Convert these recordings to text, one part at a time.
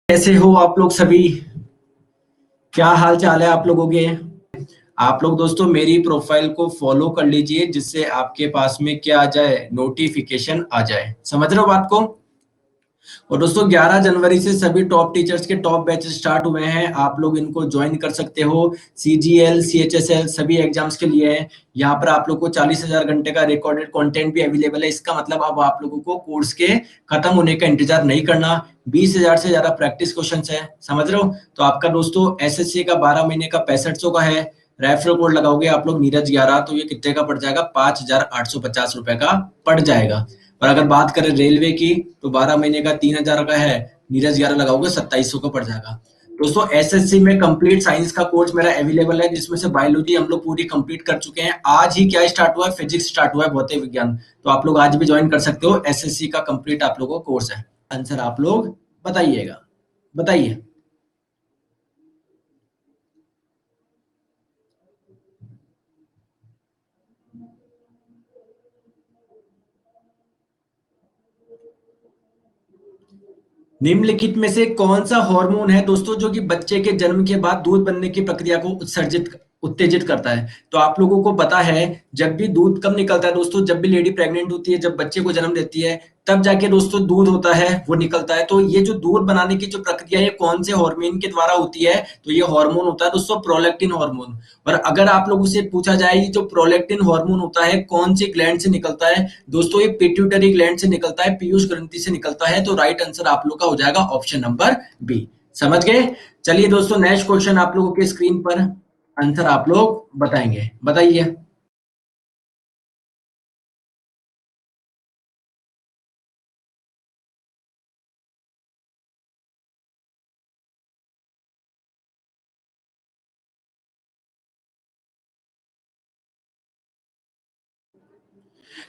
कैसे हो आप लोग सभी? क्या हाल चाल है आप लोगों के? आप लोग दोस्तों मेरी प्रोफाइल को फॉलो कर लीजिए जिससे आपके पास में क्या आ जाए, नोटिफिकेशन आ जाए। समझ रहे हो बात को? और दोस्तों 11 जनवरी से सभी टॉप टीचर्स के टॉप बैच स्टार्ट हुए हैं। आप लोग इनको ज्वाइन कर सकते हो। सीजीएल, सीएचएसएल सभी एग्जाम्स के लिए है। यहाँ पर आप लोग को 40,000 घंटे का रिकॉर्डेड कंटेंट भी अवेलेबल है। इसका मतलब अब आप लोगों को कोर्स के खत्म होने का इंतजार नहीं करना। 20,000 से ज्यादा प्रैक्टिस क्वेश्चन है। समझ रहे हो? तो आपका दोस्तों एसएससी का 12 महीने का 6500 का है। रेफरल कोड लगाओगे आप लोग नीरज 11 तो ये कितने का पड़ जाएगा? 5,850 रुपए का पड़ जाएगा। और अगर बात करें रेलवे की तो 12 महीने का 3,000 का है। नीरज 11 लगाओगे 2700 का पड़ जाएगा। दोस्तों एसएससी में कंप्लीट साइंस का कोर्स मेरा अवेलेबल है जिसमें से बायोलॉजी हम लोग पूरी कंप्लीट कर चुके हैं। आज ही क्या स्टार्ट हुआ है? फिजिक्स स्टार्ट हुआ है, भौतिक विज्ञान। तो आप लोग आज भी ज्वाइन कर सकते हो। एसएससी का कंप्लीट आप लोगों का कोर्स है। आंसर आप लोग बताइएगा। बताइए। निम्नलिखित में से कौन सा हार्मोन है दोस्तों जो कि बच्चे के जन्म के बाद दूध बनने की प्रक्रिया को उत्सर्जित उत्तेजित करता है? तो आप लोगों को पता है जब भी दूध कब निकलता है दोस्तों? जब भी लेडी प्रेग्नेंट होती है, जब बच्चे को जन्म देती है, तब जाके दोस्तों दूध होता है वो निकलता है। तो ये जो दूध बनाने की जो प्रक्रिया है ये कौन से हार्मोन के द्वारा होती है? तो ये हार्मोन होता है दोस्तों प्रोलैक्टिन हार्मोन। और अगर आप लोगों से पूछा जाए ये जो प्रोलैक्टिन हार्मोन होता है कौन सी ग्लैंड से निकलता है? दोस्तों ये पिट्यूटरी ग्लैंड से निकलता है, पीयूष ग्रंथि से निकलता है। तो राइट आंसर आप लोग का हो जाएगा ऑप्शन नंबर बी। समझ गए? चलिए दोस्तों नेक्स्ट क्वेश्चन आप लोगों के स्क्रीन पर। आंसर आप लोग बताएंगे। बताइए।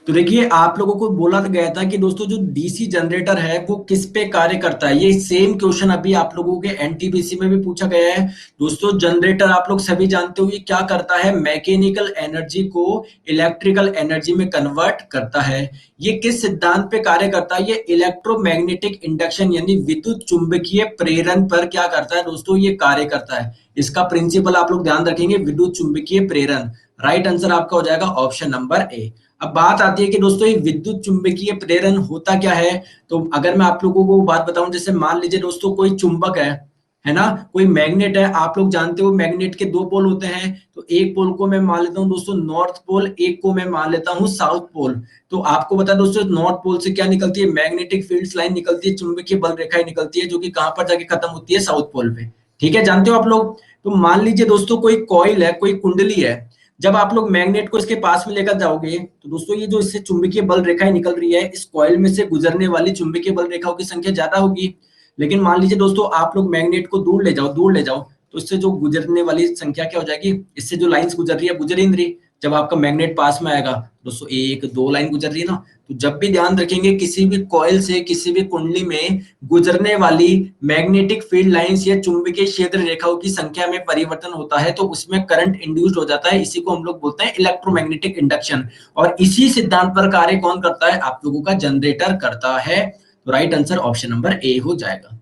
तो देखिए आप लोगों को बोला गया था कि दोस्तों जो डीसी जनरेटर है वो किस पे कार्य करता है। ये सेम क्वेश्चन अभी आप लोगों के एनटीपीसी में भी पूछा गया है। दोस्तों जनरेटर आप लोग सभी जानते हो ये क्या करता है? मैकेनिकल एनर्जी को इलेक्ट्रिकल एनर्जी में कन्वर्ट करता है। ये किस सिद्धांत पे कार्य करता है? ये इलेक्ट्रोमैग्नेटिक इंडक्शन यानी विद्युत चुंबकीय प्रेरण पर क्या करता है दोस्तों? ये कार्य करता है। इसका प्रिंसिपल आप लोग ध्यान रखेंगे, विद्युत चुंबकीय प्रेरण। राइट आंसर आपका हो जाएगा ऑप्शन नंबर ए। अब बात आती है कि दोस्तों ये विद्युत चुंबकीय प्रेरण होता क्या है? तो अगर मैं आप लोगों को बात बताऊं, जैसे मान लीजिए दोस्तों कोई चुंबक है ना, कोई मैग्नेट है। आप लोग जानते हो मैग्नेट के दो पोल होते हैं। तो एक पोल को मैं मान लेता हूं दोस्तों नॉर्थ पोल, एक को मैं मान लेता हूं साउथ पोल। तो आपको बता दोस्तों नॉर्थ पोल से क्या निकलती है? मैग्नेटिक फील्ड लाइन निकलती है, चुंबकीय बल रेखाएं निकलती है जो कि कहां पर जाके खत्म होती है? साउथ पोल पे। ठीक है, जानते हो आप लोग? तो मान लीजिए दोस्तों कोई कॉइल है, कोई कुंडली है। जब आप लोग मैग्नेट को इसके पास में लेकर जाओगे तो दोस्तों ये जो इससे चुंबकीय बल रेखाएं निकल रही है, इस कॉइल में से गुजरने वाली चुंबकीय बल रेखाओं की संख्या ज्यादा होगी। लेकिन मान लीजिए दोस्तों आप लोग मैग्नेट को दूर ले जाओ, दूर ले जाओ, तो इससे जो गुजरने वाली संख्या क्या हो जाएगी? इससे जो लाइंस गुजर रही है गुजर ही नहीं रही। जब आपका मैग्नेट पास में आएगा दोस्तों एक दो लाइन गुजर रही है ना। तो जब भी ध्यान रखेंगे किसी भी कॉइल से किसी भी कुंडली में गुजरने वाली मैग्नेटिक फील्ड लाइंस या चुंबकीय क्षेत्र रेखाओं की संख्या में परिवर्तन होता है तो उसमें करंट इंड्यूस्ड हो जाता है। इसी को हम लोग बोलते हैं इलेक्ट्रोमैग्नेटिक इंडक्शन। और इसी सिद्धांत पर कार्य कौन करता है? आप लोगों का जनरेटर करता है। तो right answer option number A हो जाएगा।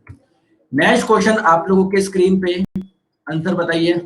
नेक्स्ट क्वेश्चन आप लोगों के स्क्रीन पे। आंसर बताइए।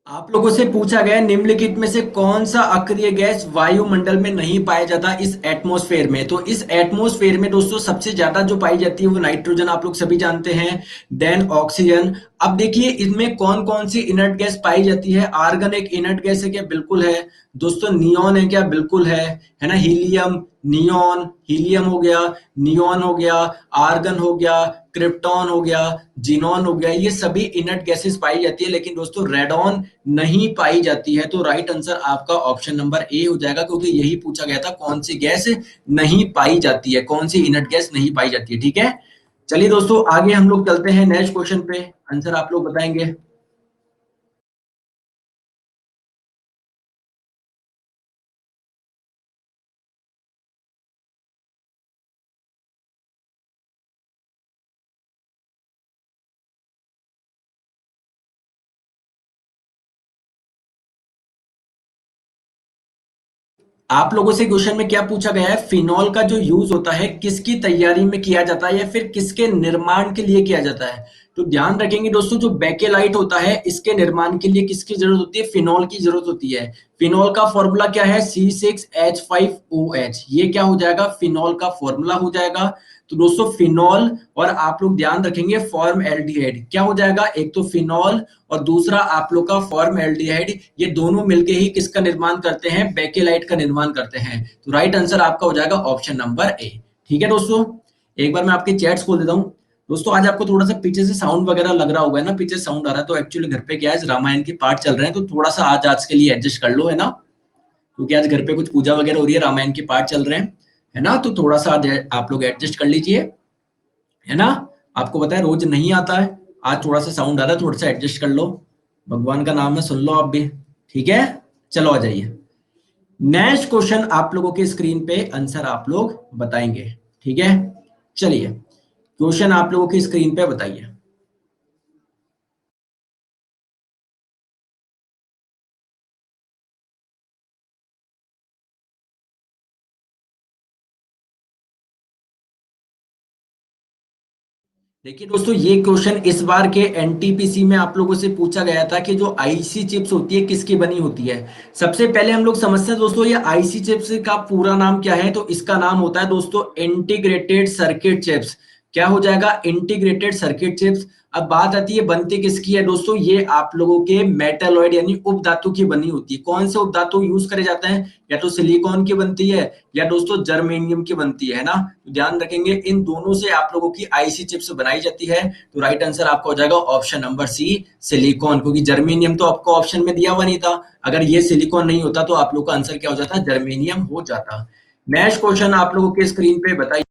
आप लोगों से पूछा गया निम्नलिखित में से कौन सा अक्रिय गैस वायुमंडल में नहीं पाया जाता इस एटमॉस्फेयर में? तो इस एटमॉस्फेयर में दोस्तों सबसे ज्यादा जो पाई जाती है वो नाइट्रोजन, आप लोग सभी जानते हैं। Then oxygen. अब देखिए इनमें कौन कौन सी इनर्ट गैस पाई जाती है। आर्गन एक इनर्ट गैस है क्या? बिल्कुल है। दोस्तों नियॉन है क्या? बिल्कुल है ना। हीलियम, नियॉन, हीलियम हो गया, नियॉन हो गया, आर्गन हो गया, क्रिप्टॉन हो गया, जिनॉन हो गया, ये सभी इनर्ट गैसेस पाई जाती है। लेकिन दोस्तों रेडॉन नहीं पाई जाती है। तो राइट आंसर आपका ऑप्शन नंबर ए हो जाएगा क्योंकि यही पूछा गया था कौन सी गैस नहीं पाई जाती है, कौन सी इनर्ट गैस नहीं पाई जाती है। ठीक है, चलिए दोस्तों आगे हम लोग चलते हैं नेक्स्ट क्वेश्चन पे। आंसर आप लोग बताएंगे। आप लोगों से क्वेश्चन में क्या पूछा गया है, फिनॉल का जो यूज होता है किसकी तैयारी में किया जाता है या फिर किसके निर्माण के लिए किया जाता है। तो ध्यान रखेंगे दोस्तों, जो बेकेलाइट होता है इसके निर्माण के लिए किसकी जरूरत होती है, फिनॉल की जरूरत होती है। फिनॉल का फॉर्मूला क्या है, C6H5OH, ये क्या हो जाएगा, फिनॉल का फॉर्मूला हो जाएगा। तो दोस्तों फिनॉल और आप लोग ध्यान रखेंगे फॉर्म एल्डिहाइड क्या हो जाएगा, एक तो फिनॉल और दूसरा आप लोग का फॉर्म एल्डिहाइड, ये दोनों मिलके ही किसका निर्माण करते हैं, बेकेलाइट का निर्माण करते हैं। तो राइट आंसर आपका हो जाएगा ऑप्शन नंबर ए। ठीक है दोस्तों, एक बार मैं आपके चैट्स खोल देता हूँ। दोस्तों आज आपको थोड़ा सा पीछे से साउंड वगैरह लग रहा होगा ना, पीछे साउंड आ रहा है, तो एक्चुअली घर पे क्या है, रामायण के पाठ चल रहे हैं, तो थोड़ा सा आज आज के लिए एडजस्ट कर लो, है ना, क्योंकि आज घर पे कुछ पूजा वगैरह हो रही है, रामायण के पाठ चल रहे हैं, है ना, तो थोड़ा सा आप लोग एडजस्ट कर लीजिए, है ना। आपको पता है रोज नहीं आता है, आज थोड़ा सा साउंड आ रहा है, थोड़ा सा एडजस्ट कर लो, भगवान का नाम है, सुन लो आप भी। ठीक है, चलो आ जाइए। नेक्स्ट क्वेश्चन आप लोगों के स्क्रीन पे आंसर आप लोग बताएंगे। ठीक है, चलिए क्वेश्चन आप लोगों की स्क्रीन पे बताइए। देखिए दोस्तों, ये क्वेश्चन इस बार के एनटीपीसी में आप लोगों से पूछा गया था कि जो आईसी चिप्स होती है किसकी बनी होती है। सबसे पहले हम लोग समझते हैं दोस्तों, ये आईसी चिप्स का पूरा नाम क्या है, तो इसका नाम होता है दोस्तों इंटीग्रेटेड सर्किट चिप्स। क्या हो जाएगा, इंटीग्रेटेड सर्किट चिप्स। अब बात आती है बनती किसकी है दोस्तों, ये आप लोगों के मेटलॉइड यानी उपधातु की बनी होती है। कौन से उपधातु यूज करे जाते हैं, या तो सिलिकॉन की बनती है या दोस्तों जर्मेनियम की बनती है ना। तो ध्यान रखेंगे इन दोनों से आप लोगों की आईसी चिप्स बनाई जाती है। तो राइट आंसर आपका हो जाएगा ऑप्शन नंबर सी, सिलिकॉन, क्योंकि जर्मेनियम तो आपको ऑप्शन में दिया हुआ नहीं था। अगर ये सिलिकॉन नहीं होता तो आप लोग का आंसर क्या हो जाता, जर्मेनियम हो जाता। नेक्स्ट क्वेश्चन आप लोगों के स्क्रीन पे बताइए।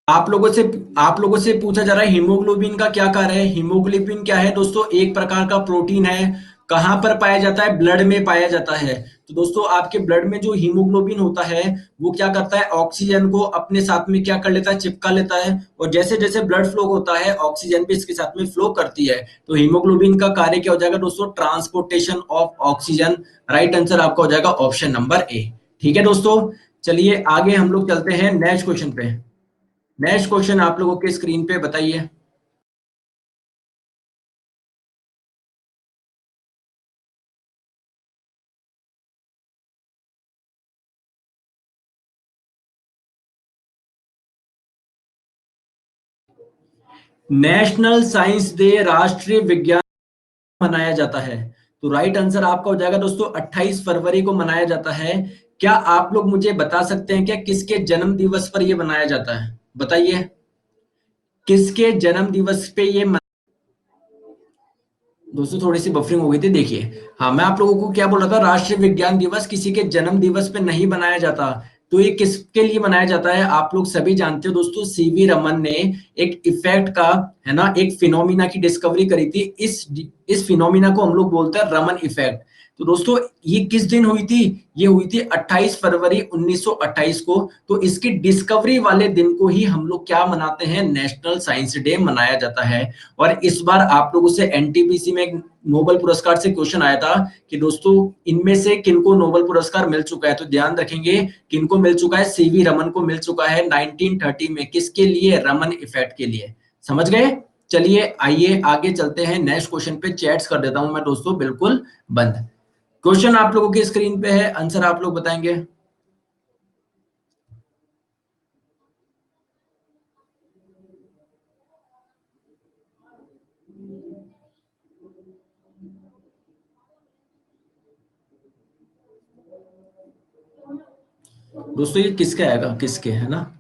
आप लोगों से पूछा जा रहा है हीमोग्लोबिन का क्या कार्य है। हीमोग्लोबिन क्या है दोस्तों, एक प्रकार का प्रोटीन है। कहां पर पाया जाता है, ब्लड में पाया जाता है। तो दोस्तों आपके ब्लड में जो हीमोग्लोबिन होता है वो क्या करता है, ऑक्सीजन को अपने साथ में क्या कर लेता है, चिपका लेता है, और जैसे जैसे ब्लड फ्लो होता है ऑक्सीजन भी इसके साथ में फ्लो करती है। तो हीमोग्लोबिन का कार्य क्या हो जाएगा दोस्तों, transportation of oxygen. Right answer आपका हो जाएगा ऑप्शन नंबर ए। ठीक है दोस्तों, चलिए आगे हम लोग चलते हैं नेक्स्ट क्वेश्चन पे। नेक्स्ट क्वेश्चन आप लोगों के स्क्रीन पे बताइए। नेशनल साइंस डे, राष्ट्रीय विज्ञान मनाया जाता है। तो राइट आंसर आपका हो जाएगा दोस्तों 28 फरवरी को मनाया जाता है। क्या आप लोग मुझे बता सकते हैं क्या किसके जन्म दिवस पर यह मनाया जाता है, बताइए किसके जन्म दिवस पे ये दोस्तों थोड़ी सी बफरिंग हो गई थी, देखिए हाँ मैं आप लोगों को क्या बोल रहा था, राष्ट्रीय विज्ञान दिवस किसी के जन्म दिवस पे नहीं बनाया जाता। तो ये किसके लिए मनाया जाता है, आप लोग सभी जानते हो दोस्तों, सीवी रमन ने एक इफेक्ट का, है ना, एक फिनोमिना की डिस्कवरी करी थी। इस फिनोमिना को हम लोग बोलते हैं रमन इफेक्ट। तो दोस्तों ये किस दिन हुई थी, ये हुई थी 28 फरवरी 1928 को। तो इसकी डिस्कवरी वाले दिन को ही हम लोग क्या मनाते हैं, नेशनल साइंस डे मनाया जाता है। और इस बार आप लोगों से एनटीपीसी में एक नोबेल पुरस्कार से क्वेश्चन आया था कि दोस्तों इनमें से किनको नोबेल पुरस्कार मिल चुका है। तो ध्यान रखेंगे किनको मिल चुका है, सीवी रमन को मिल चुका है 1930 में, किसके लिए, रमन इफेक्ट के लिए। समझ गए, चलिए आइए आगे चलते हैं नेक्स्ट क्वेश्चन पे। चैट्स कर देता हूं मैं दोस्तों बिल्कुल बंद। क्वेश्चन आप लोगों की स्क्रीन पे है, आंसर आप लोग बताएंगे। दोस्तों ये किसका आएगा, किसके, है ना,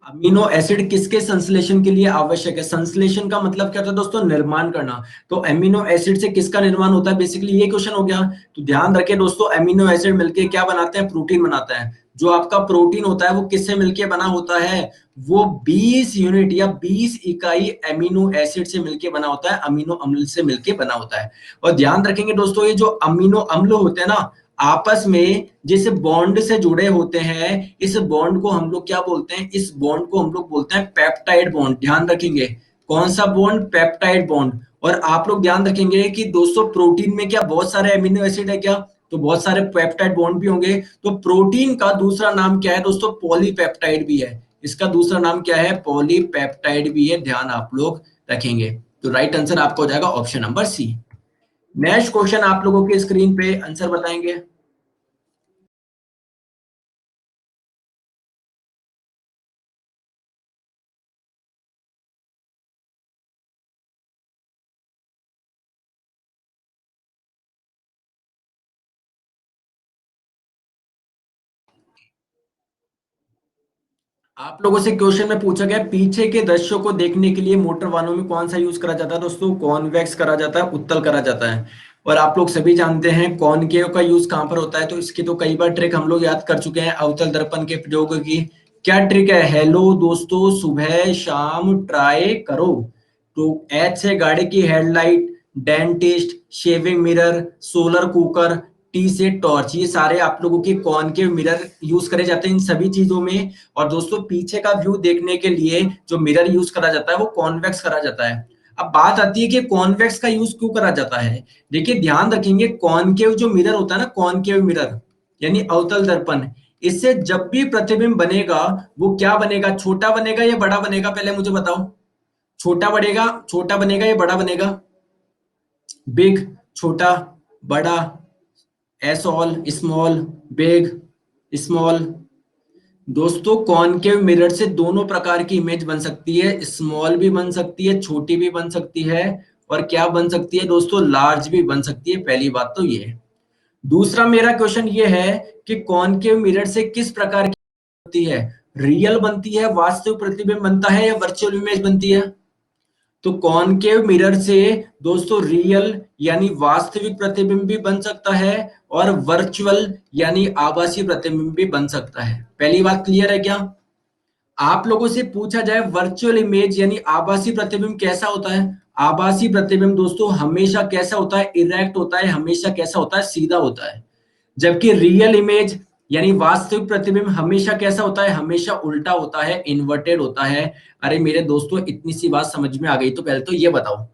अमीनो एसिड किसके संश्लेषण के लिए आवश्यक है। संश्लेषण का मतलब क्या होता है दोस्तों, निर्माण करना। तो अमीनो एसिड से किसका निर्माण होता है, बेसिकली ये क्वेश्चन हो गया। तो ध्यान रखें दोस्तों, अमीनो एसिड मिलके क्या बनाते हैं, प्रोटीन बनाता है। जो आपका प्रोटीन होता है वो किससे मिलके बना होता है, वो 20 यूनिट या 20 इकाई अमीनो एसिड से मिलके बना होता है, अमीनो अम्ल से मिलके बना होता है। और ध्यान रखेंगे दोस्तों, ये जो अमीनो अम्ल होते हैं ना, आपस में जिस बॉन्ड से जुड़े होते हैं, इस बॉन्ड को हम लोग क्या बोलते हैं? इस बॉन्ड को हम लोग बोलते हैं पेप्टाइड बॉन्ड। ध्यान रखेंगे, कौन सा बॉन्ड? Peptide bond. और आप लोग ध्यान रखेंगे कि दोस्तों प्रोटीन में क्या बहुत सारे अमीनो एसिड है क्या? तो बहुत सारे पेप्टाइड बॉन्ड भी होंगे। तो प्रोटीन का दूसरा नाम क्या है दोस्तों? पॉलीपेप्टाइड भी है। इसका दूसरा नाम क्या है? पॉलीपेप्टाइड भी है। ध्यान आप लोग रखेंगे। तो राइट आंसर आपका हो जाएगा option number C. Next question आप लोगों के स्क्रीन पे आंसर बताएंगे। आप लोगों से क्वेश्चन में पूछा गया पीछे के दृश्यों को देखने के लिए मोटर वाहनों में कौन सा यूज करा जाता है? दोस्तों कॉन्वेक्स करा जाता है, उत्तल करा जाता है। और आप लोग सभी जानते हैं कॉनकेव का यूज कहां पर होता है, तो इसकी तो कई बार ट्रिक हम लोग याद कर चुके हैं अवतल दर्पण के प्रयोग की। क्या ट्रिक है? हेलो दोस्तों, सुबह शाम ट्राई करो। तो एच से गाड़ी की headlight, dentist, shaving mirror, solar cooker, T से टॉर्च, ये सारे आप लोगों के कॉनकेव मिरर यूज करे जाते हैं इन सभी चीजों में। और दोस्तों पीछे का व्यू देखने के लिए जो मिरर यूज करा जाता है वो कॉन्वेक्स करा जाता है। अब बात आती है कि कॉन्वेक्स का यूज क्यों करा जाता है। देखिए ध्यान रखेंगे, कॉनकेव जो मिरर होता है ना, कॉनकेव मिरर यानी अवतल दर्पण, इससे जब भी प्रतिबिंब बनेगा वो क्या बनेगा? छोटा बनेगा या बड़ा बनेगा? पहले मुझे बताओ, छोटा बढ़ेगा, छोटा बनेगा या बड़ा बनेगा? बिग, छोटा, बड़ा, एसॉल, स्मॉल, बिग, स्मॉल। दोस्तों कॉनकेव मिरर से दोनों प्रकार की इमेज बन सकती है, स्मॉल भी बन सकती है, छोटी भी बन सकती है, और क्या बन सकती है दोस्तों? लार्ज भी बन सकती है। पहली बात तो ये है। दूसरा मेरा क्वेश्चन ये है कि कॉनकेव मिरर से किस प्रकार की बनती है? रियल बनती है, वास्तविक प्रतिबिंब बनता है, या वर्चुअल इमेज बनती है? तो कॉनकेव मिरर से दोस्तों रियल यानी वास्तविक प्रतिबिंब भी बन सकता है, और वर्चुअल यानी आभासी प्रतिबिंब भी बन सकता है। पहली बात क्लियर है क्या? आप लोगों से पूछा जाए वर्चुअल इमेज यानी आभासी प्रतिबिंब कैसा होता है? आभासी प्रतिबिंब दोस्तों हमेशा कैसा होता है? इरेक्ट होता है, हमेशा कैसा होता है? सीधा होता है। जबकि रियल इमेज यानी वास्तविक प्रतिबिंब हमेशा कैसा होता है? हमेशा उल्टा होता है, इन्वर्टेड होता है। अरे मेरे दोस्तों इतनी सी बात समझ में आ गई तो पहले तो ये बताओ।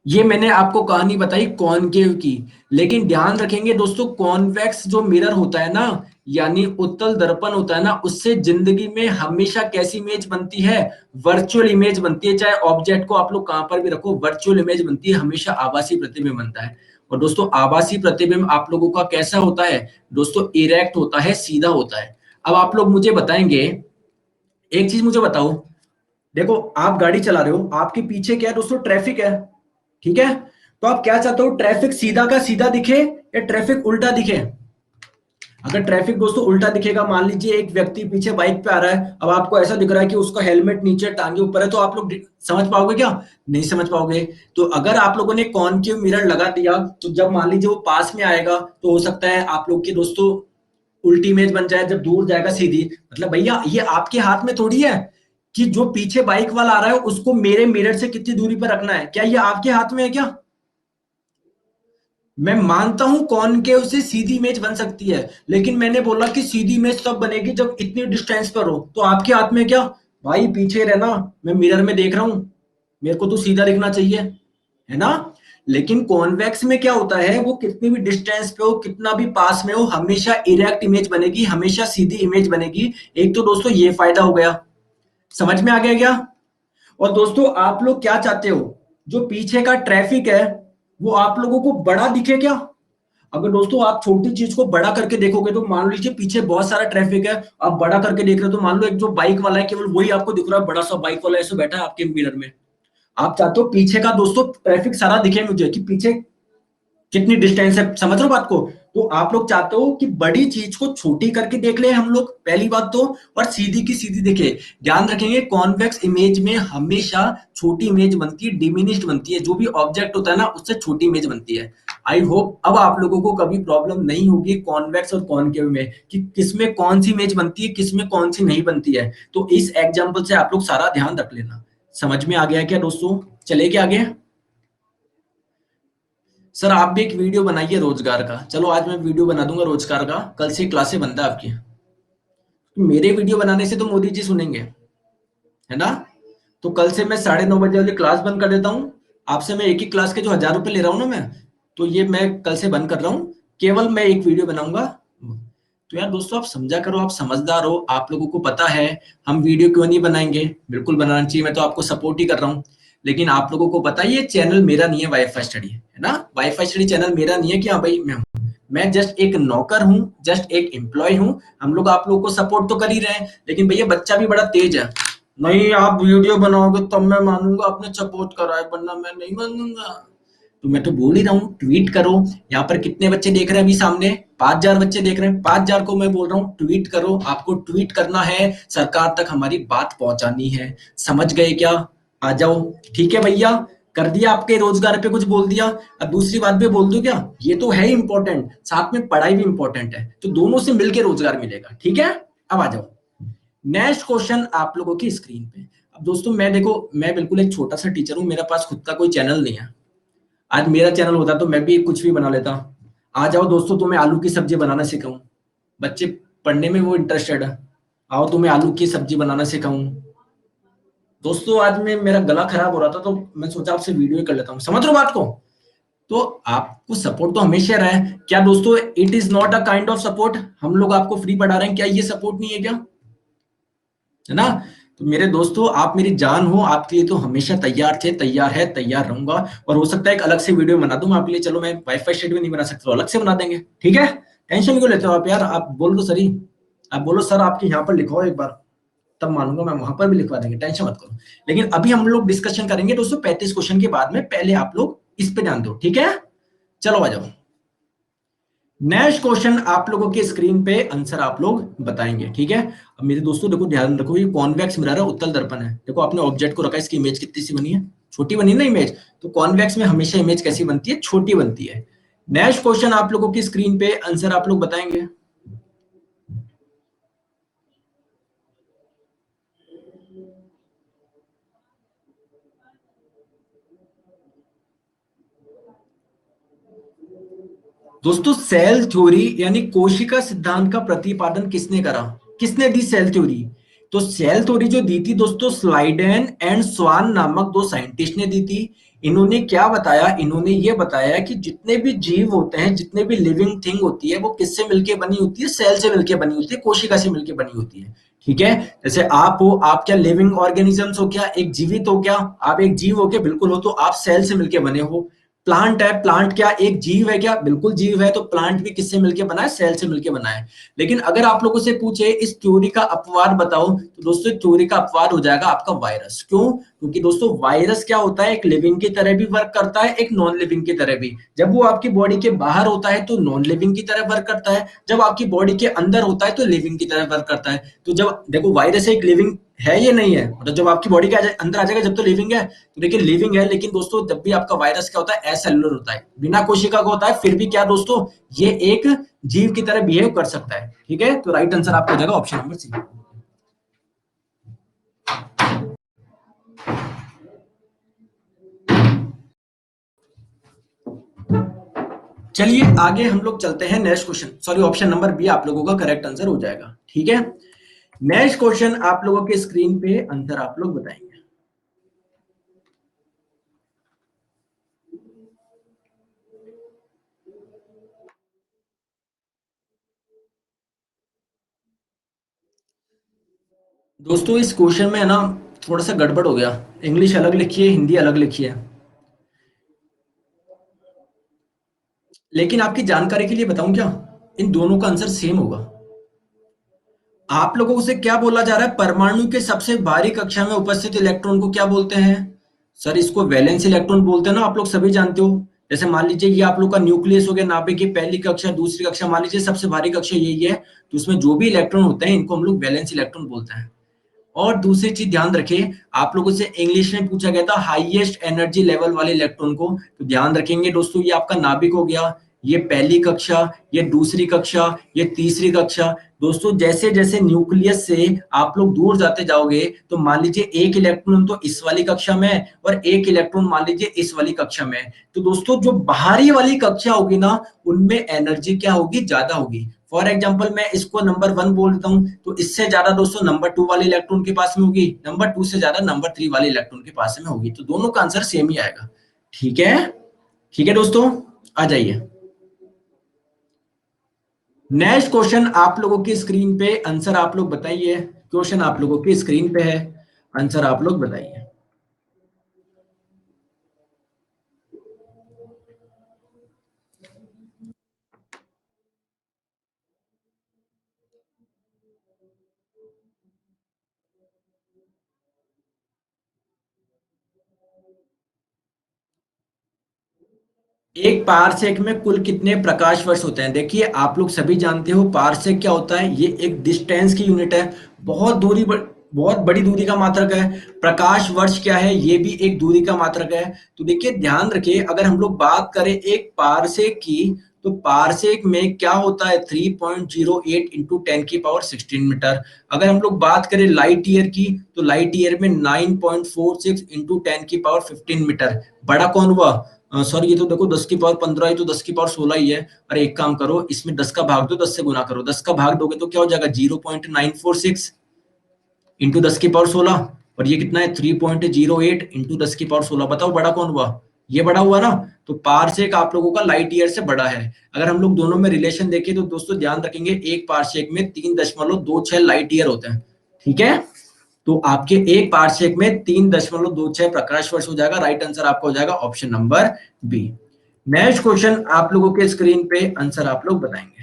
ये मैंने आपको कहानी बताई कॉनकेव की, लेकिन ध्यान रखेंगे दोस्तों कॉन्वेक्स जो मिरर होता है ना, यानी उत्तल दर्पण होता है ना, उससे जिंदगी में हमेशा कैसी इमेज बनती है? वर्चुअल इमेज बनती है। चाहे ऑब्जेक्ट को आप लोग कहां पर भी रखो, वर्चुअल इमेज बनती है, हमेशा आभासी प्रतिबिंब बनता है। और दोस्तों आभासी प्रतिबिंब आप लोगों का कैसा होता है दोस्तों? इरेक्ट होता है, सीधा होता है। अब आप लोग मुझे बताएंगे, एक चीज मुझे बताओ, देखो आप गाड़ी चला रहे हो, आपके पीछे क्या है दोस्तों? ट्रैफिक है, ठीक है? तो आप क्या चाहते हो? ट्रैफिक सीधा का सीधा दिखे या ट्रैफिक उल्टा दिखे? अगर ट्रैफिक दोस्तों उल्टा दिखेगा, मान लीजिए एक व्यक्ति पीछे बाइक पे आ रहा है, अब आपको ऐसा दिख रहा है कि उसका हेलमेट नीचे टांगे ऊपर है, तो आप लोग समझ पाओगे क्या? नहीं समझ पाओगे। तो अगर आप लोगों ने कॉनकेव मिरर लगा दिया, तो जब मान लीजिए वो पास में आएगा तो हो सकता है आप लोग की दोस्तों उल्टी इमेज बन जाए, जब दूर जाएगा सीधी। मतलब भैया ये आपके हाथ में थोड़ी है कि जो पीछे बाइक वाला आ रहा है उसको मेरे मिरर से कितनी दूरी पर रखना है। क्या ये आपके हाथ में है क्या? मैं मानता हूं कॉनकेव से सीधी इमेज बन सकती है, लेकिन मैंने बोला कि सीधी इमेज तब बनेगी जब इतनी डिस्टेंस पर हो। तो आपके हाथ में क्या? भाई पीछे रहना, मैं मिरर में देख रहा हूं, मेरे को तो सीधा दिखना चाहिए, है ना? लेकिन कॉन्वेक्स में क्या होता है, वो कितनी भी डिस्टेंस पे हो, कितना भी पास में हो, हमेशा इरेक्ट इमेज बनेगी, हमेशा सीधी इमेज बनेगी। एक तो दोस्तों ये फायदा हो गया, समझ में आ गया क्या? और दोस्तों आप लोग क्या चाहते हो? जो पीछे का ट्रैफिक है वो आप लोगों को बड़ा दिखे क्या? अगर दोस्तों आप छोटी चीज को बड़ा करके देखोगे, तो मान लीजिए पीछे बहुत सारा ट्रैफिक है, आप बड़ा करके देख रहे हो, तो मान लो एक जो बाइक वाला है केवल वही आपको दिख रहा है, बड़ा सा बाइक वाला ऐसे बैठा है आपके मिरर में। आप चाहते हो पीछे का दोस्तों ट्रैफिक सारा दिखे मुझे, कि पीछे कितनी डिस्टेंस है, समझ रहे हो बात को? तो आप लोग चाहते हो कि बड़ी चीज को छोटी करके देख ले हम लोग, पहली बात तो, और सीधी की सीधी दिखे। ध्यान रखेंगे कॉन्वेक्स इमेज में हमेशा छोटी इमेज बनती है, डिमिनिश्ड बनती है, जो भी ऑब्जेक्ट होता है ना उससे छोटी इमेज बनती है। आई होप अब आप लोगों को कभी प्रॉब्लम नहीं होगी कॉन्वेक्स और कॉनकेव में, कि किसमें कौन सी इमेज बनती है, किसमें कौन सी नहीं बनती है। तो इस एग्जाम्पल से आप लोग सारा ध्यान रख लेना। समझ में आ गया क्या दोस्तों? चले क्या आगे? सर आप भी एक वीडियो बनाइए रोजगार का। चलो आज मैं वीडियो बना दूंगा रोजगार का, कल से क्लासें बनता है आपकी। मेरे वीडियो बनाने से तो मोदी जी सुनेंगे, है ना? तो कल से मैं 9:30 बजे वाली क्लास बंद कर देता हूँ। आपसे मैं एक ही क्लास के जो 1000 रुपए ले रहा हूँ ना मैं, तो ये मैं कल से बंद कर रहा हूँ। केवल मैं एक वीडियो बनाऊंगा। तो यार दोस्तों आप समझा करो, आप समझदार हो, आप लोगों को पता है हम वीडियो क्यों नहीं बनाएंगे। बिल्कुल बनाना चाहिए, मैं तो आपको सपोर्ट ही कर रहा हूँ। लेकिन आप लोगों को पता है ये चैनल मेरा नहीं है, वाईफाई स्टडी है ना। वाईफाई स्टडी चैनल मेरा नहीं है कि हाँ भाई मैं जस्ट एक नौकर हूँ, जस्ट एक एम्प्लॉय हूँ। हम लोग आप लोगों को सपोर्ट तो कर ही रहे हैं, लेकिन भैया बच्चा भी बड़ा तेज है। नहीं आप वीडियो बनाओगे तब मैं मानूंगा आपने सपोर्ट करा है, वरना मैं नहीं मानूंगा। तो मैं तो बोल ही रहा हूँ ट्वीट करो। यहाँ पर कितने बच्चे देख रहे हैं अभी सामने? 5000 बच्चे देख रहे हैं। 5000 को मैं बोल रहा हूँ ट्वीट करो। आपको ट्वीट करना है, सरकार तक हमारी बात पहुंचानी है। समझ गए क्या? आ जाओ। ठीक है भैया, कर दिया आपके रोजगार पे कुछ बोल दिया। अब दूसरी बात भी बोल दो क्या? ये तो है इंपॉर्टेंट, साथ में पढ़ाई भी इंपॉर्टेंट है, तो दोनों से मिलकर रोजगार मिलेगा। ठीक है, अब आ जाओ। नेक्स्ट क्वेश्चन आप लोगों की स्क्रीन पे। अब दोस्तों मैं देखो, मैं बिल्कुल एक छोटा सा टीचर हूँ, मेरे पास खुद का कोई चैनल नहीं है। आज मेरा चैनल होता तो मैं भी कुछ भी बना लेता। आ जाओ दोस्तों, तुम्हें आलू की सब्जी बनाना सिखाऊं। बच्चे पढ़ने में वो इंटरेस्टेड है। आओ तुम्हें आलू की सब्जी बनाना सिखाऊं। दोस्तों आज में मेरा गला खराब हो रहा था, तो मैं सोचा आपसे वीडियो कर लेता हूँ। समझ रहे हो बात को? तो आपको सपोर्ट तो हमेशा रहा है क्या दोस्तों? It is not a kind of support. हम लोग आपको फ्री पढ़ा रहे हैं, क्या ये सपोर्ट नहीं है क्या? है ना? तो मेरे दोस्तों आप मेरी जान हो, आपके लिए तो हमेशा तैयार थे, तैयार है, तैयार रहूंगा। और हो सकता है एक अलग से वीडियो बना दूं आपके लिए। चलो मैं वाईफाई शेड में नहीं बना सकता तो अलग से बना देंगे, ठीक है? टेंशन क्यों लेते हो आप यार? आप बोल दो सर ही, आप बोलो सर आपके यहाँ पर लिखवाओ एक बार, तब मानूंगा मैं, वहां पर भी लिखवा देंगे, टेंशन मत करो। लेकिन अभी हम लोग डिस्कशन करेंगे दोस्तों 35 क्वेश्चन के बाद में, पहले आप लोग इस पे ध्यान दो, ठीक है? चलो आ जाओ। नेक्स्ट क्वेश्चन आप लोगों के स्क्रीन पे आंसर आप लोग बताएंगे, ठीक है? अब मेरे दोस्तों देखो, ध्यान रखो, ये कॉन्वेक्स मिरर है, उत्तल दर्पण है। देखो आपने ऑब्जेक्ट को रखा है, इसकी इमेज कितनी सी बनी है? छोटी बनी ना इमेज। तो कॉन्वेक्स में हमेशा इमेज कैसी बनती है? छोटी बनती है। नेक्स्ट क्वेश्चन आप लोगों की स्क्रीन पे आंसर आप लोग बताएंगे। दोस्तों सेल थ्योरी यानी कोशिका सिद्धांत का प्रतिपादन किसने करा? किसने दी सेल थ्योरी? तो सेल थ्योरी जो दी थी दोस्तों, स्लाइडेन एंड स्वान नामक दो साइंटिस्ट ने दी थी। इन्होंने क्या बताया? इन्होंने ये बताया कि जितने भी जीव होते हैं, जितने भी लिविंग थिंग होती है, वो किससे मिलके बनी होती है? सेल से मिलके बनी होती है, कोशिका से मिलके बनी होती है। ठीक है? जैसे आप हो, आप क्या लिविंग ऑर्गेनिजम्स हो? क्या एक जीवित हो? क्या आप एक जीव हो? क्या बिल्कुल हो। तो आप सेल से मिलके बने हो। प्लांट है, प्लांट क्या एक जीव है? क्या बिल्कुल जीव है। तो प्लांट भी किससे मिलके बना है? सेल से मिलके बना है। लेकिन अगर आप लोगों से पूछे इस थ्योरी का अपवाद बताओ, तो दोस्तों थ्योरी का अपवाद हो जाएगा आपका वायरस। क्यों? क्योंकि दोस्तों वायरस क्या होता है? एक लिविंग की तरह भी वर्क करता है, एक नॉन लिविंग की तरह भी। जब वो आपकी बॉडी के बाहर होता है तो नॉन लिविंग की तरह वर्क करता है, जब आपकी बॉडी के अंदर होता है तो लिविंग की तरह वर्क करता है। तो जब देखो वायरस एक लिविंग है ये नहीं है, मतलब जब आपकी बॉडी के अंदर आ जाएगा जब तो लिविंग है। तो देखिए लिविंग है, लेकिन दोस्तों जब भी आपका वायरस क्या होता है? एसेलुलर होता है, बिना कोशिका का होता है, फिर भी क्या दोस्तों, ये एक जीव की तरह बिहेव कर सकता है। ठीक है? तो राइट आंसर आपका हो जाएगा ऑप्शन नंबर सी। चलिए आगे हम लोग चलते हैं। Next question, sorry option number B आप लोगों का करेक्ट आंसर हो जाएगा। ठीक है? नेक्स्ट क्वेश्चन आप लोगों के स्क्रीन पे आंसर आप लोग बताएंगे। दोस्तों इस क्वेश्चन में है ना, थोड़ा सा गड़बड़ हो गया। इंग्लिश अलग लिखी है, हिंदी अलग लिखी है। लेकिन आपकी जानकारी के लिए बताऊं क्या, इन दोनों का आंसर सेम होगा। आप लोगों से क्या बोला जा रहा है? परमाणु के सबसे भारी कक्षा में उपस्थित इलेक्ट्रॉन को क्या बोलते हैं? सर इसको वैलेंस इलेक्ट्रॉन बोलते हैं ना, आप लोग सभी जानते हो। जैसे मान लीजिए ये आप लोग का न्यूक्लियस हो गया, नाभिक की पहली कक्षा, दूसरी कक्षा, मान लीजिए सबसे भारी कक्षा यही है। तो उसमें जो भी इलेक्ट्रॉन होते हैं इनको हम लोग वैलेंस इलेक्ट्रॉन बोलते हैं। और दूसरी चीज ध्यान रखिए, आप लोगों से इंग्लिश में पूछा गया था हाईएस्ट एनर्जी लेवल वाले इलेक्ट्रॉन को, तो ध्यान रखेंगे दोस्तों ये आपका नाभिक हो गया, ये पहली कक्षा, ये दूसरी कक्षा, ये तीसरी कक्षा। दोस्तों जैसे जैसे न्यूक्लियस से आप लोग दूर जाते जाओगे तो मान लीजिए एक इलेक्ट्रॉन तो इस वाली कक्षा में है और एक इलेक्ट्रॉन मान लीजिए इस वाली कक्षा में है। तो दोस्तों जो बाहरी वाली कक्षा होगी ना, उनमें एनर्जी क्या होगी, ज्यादा होगी। फॉर एग्जाम्पल मैं इसको नंबर 1 बोल देता हूँ, तो इससे ज्यादा दोस्तों नंबर 2 वाले इलेक्ट्रॉन के पास में होगी, नंबर 2 से ज्यादा नंबर 3 वाले इलेक्ट्रॉन के पास में होगी। तो दोनों का आंसर सेम ही आएगा। ठीक है, ठीक है दोस्तों, आ जाइए। नेक्स्ट क्वेश्चन आप लोगों की स्क्रीन पे, आंसर आप लोग बताइए। क्वेश्चन आप लोगों की स्क्रीन पे है, आंसर आप लोग बताइए। एक पारसेक में कुल कितने प्रकाश वर्ष होते हैं? देखिए आप लोग सभी जानते हो पारसेक क्या होता है, ये एक डिस्टेंस की यूनिट है। बहुत बहुत बड़ी दूरी का मात्रक है। प्रकाश वर्ष क्या है, ये भी एक दूरी का मात्रक है। तो देखिए ध्यान रखिए, अगर हम लोग बात करें एक पारसेक की, तो पारसेक में क्या होता है, 3.08 इंटू 10 की पावर 16 मीटर। अगर हम लोग बात करें लाइट ईयर की, तो लाइट ईयर में 9.46 इंटू 10 की पावर 15 मीटर। बड़ा कौन हुआ? सर ये तो देखो 10 की पावर 15 है, तो 10 की पावर 16 ही है। अरे एक काम करो, इसमें 10 का भाग दो, 10 से गुना करो। 10 का भाग दोगे तो क्या हो जाएगा, 0.946 इंटू 10 की पावर 16। और ये कितना है, 3.08 इंटू 10 की पावर 16। बताओ बड़ा कौन हुआ? ये बड़ा हुआ ना। तो पारसेक आप लोगों का लाइट ईयर से बड़ा है। अगर हम लोग दोनों में रिलेशन देखें तो दोस्तों ध्यान रखेंगे, एक पारसेक में 3.26 लाइट ईयर होते हैं। ठीक है, तो आपके एक पारसेक में 3.26 प्रकाश वर्ष हो जाएगा। राइट आंसर आपका हो जाएगा option number B. Next question आप लोगों के स्क्रीन पे, आंसर आप लोग बताएंगे।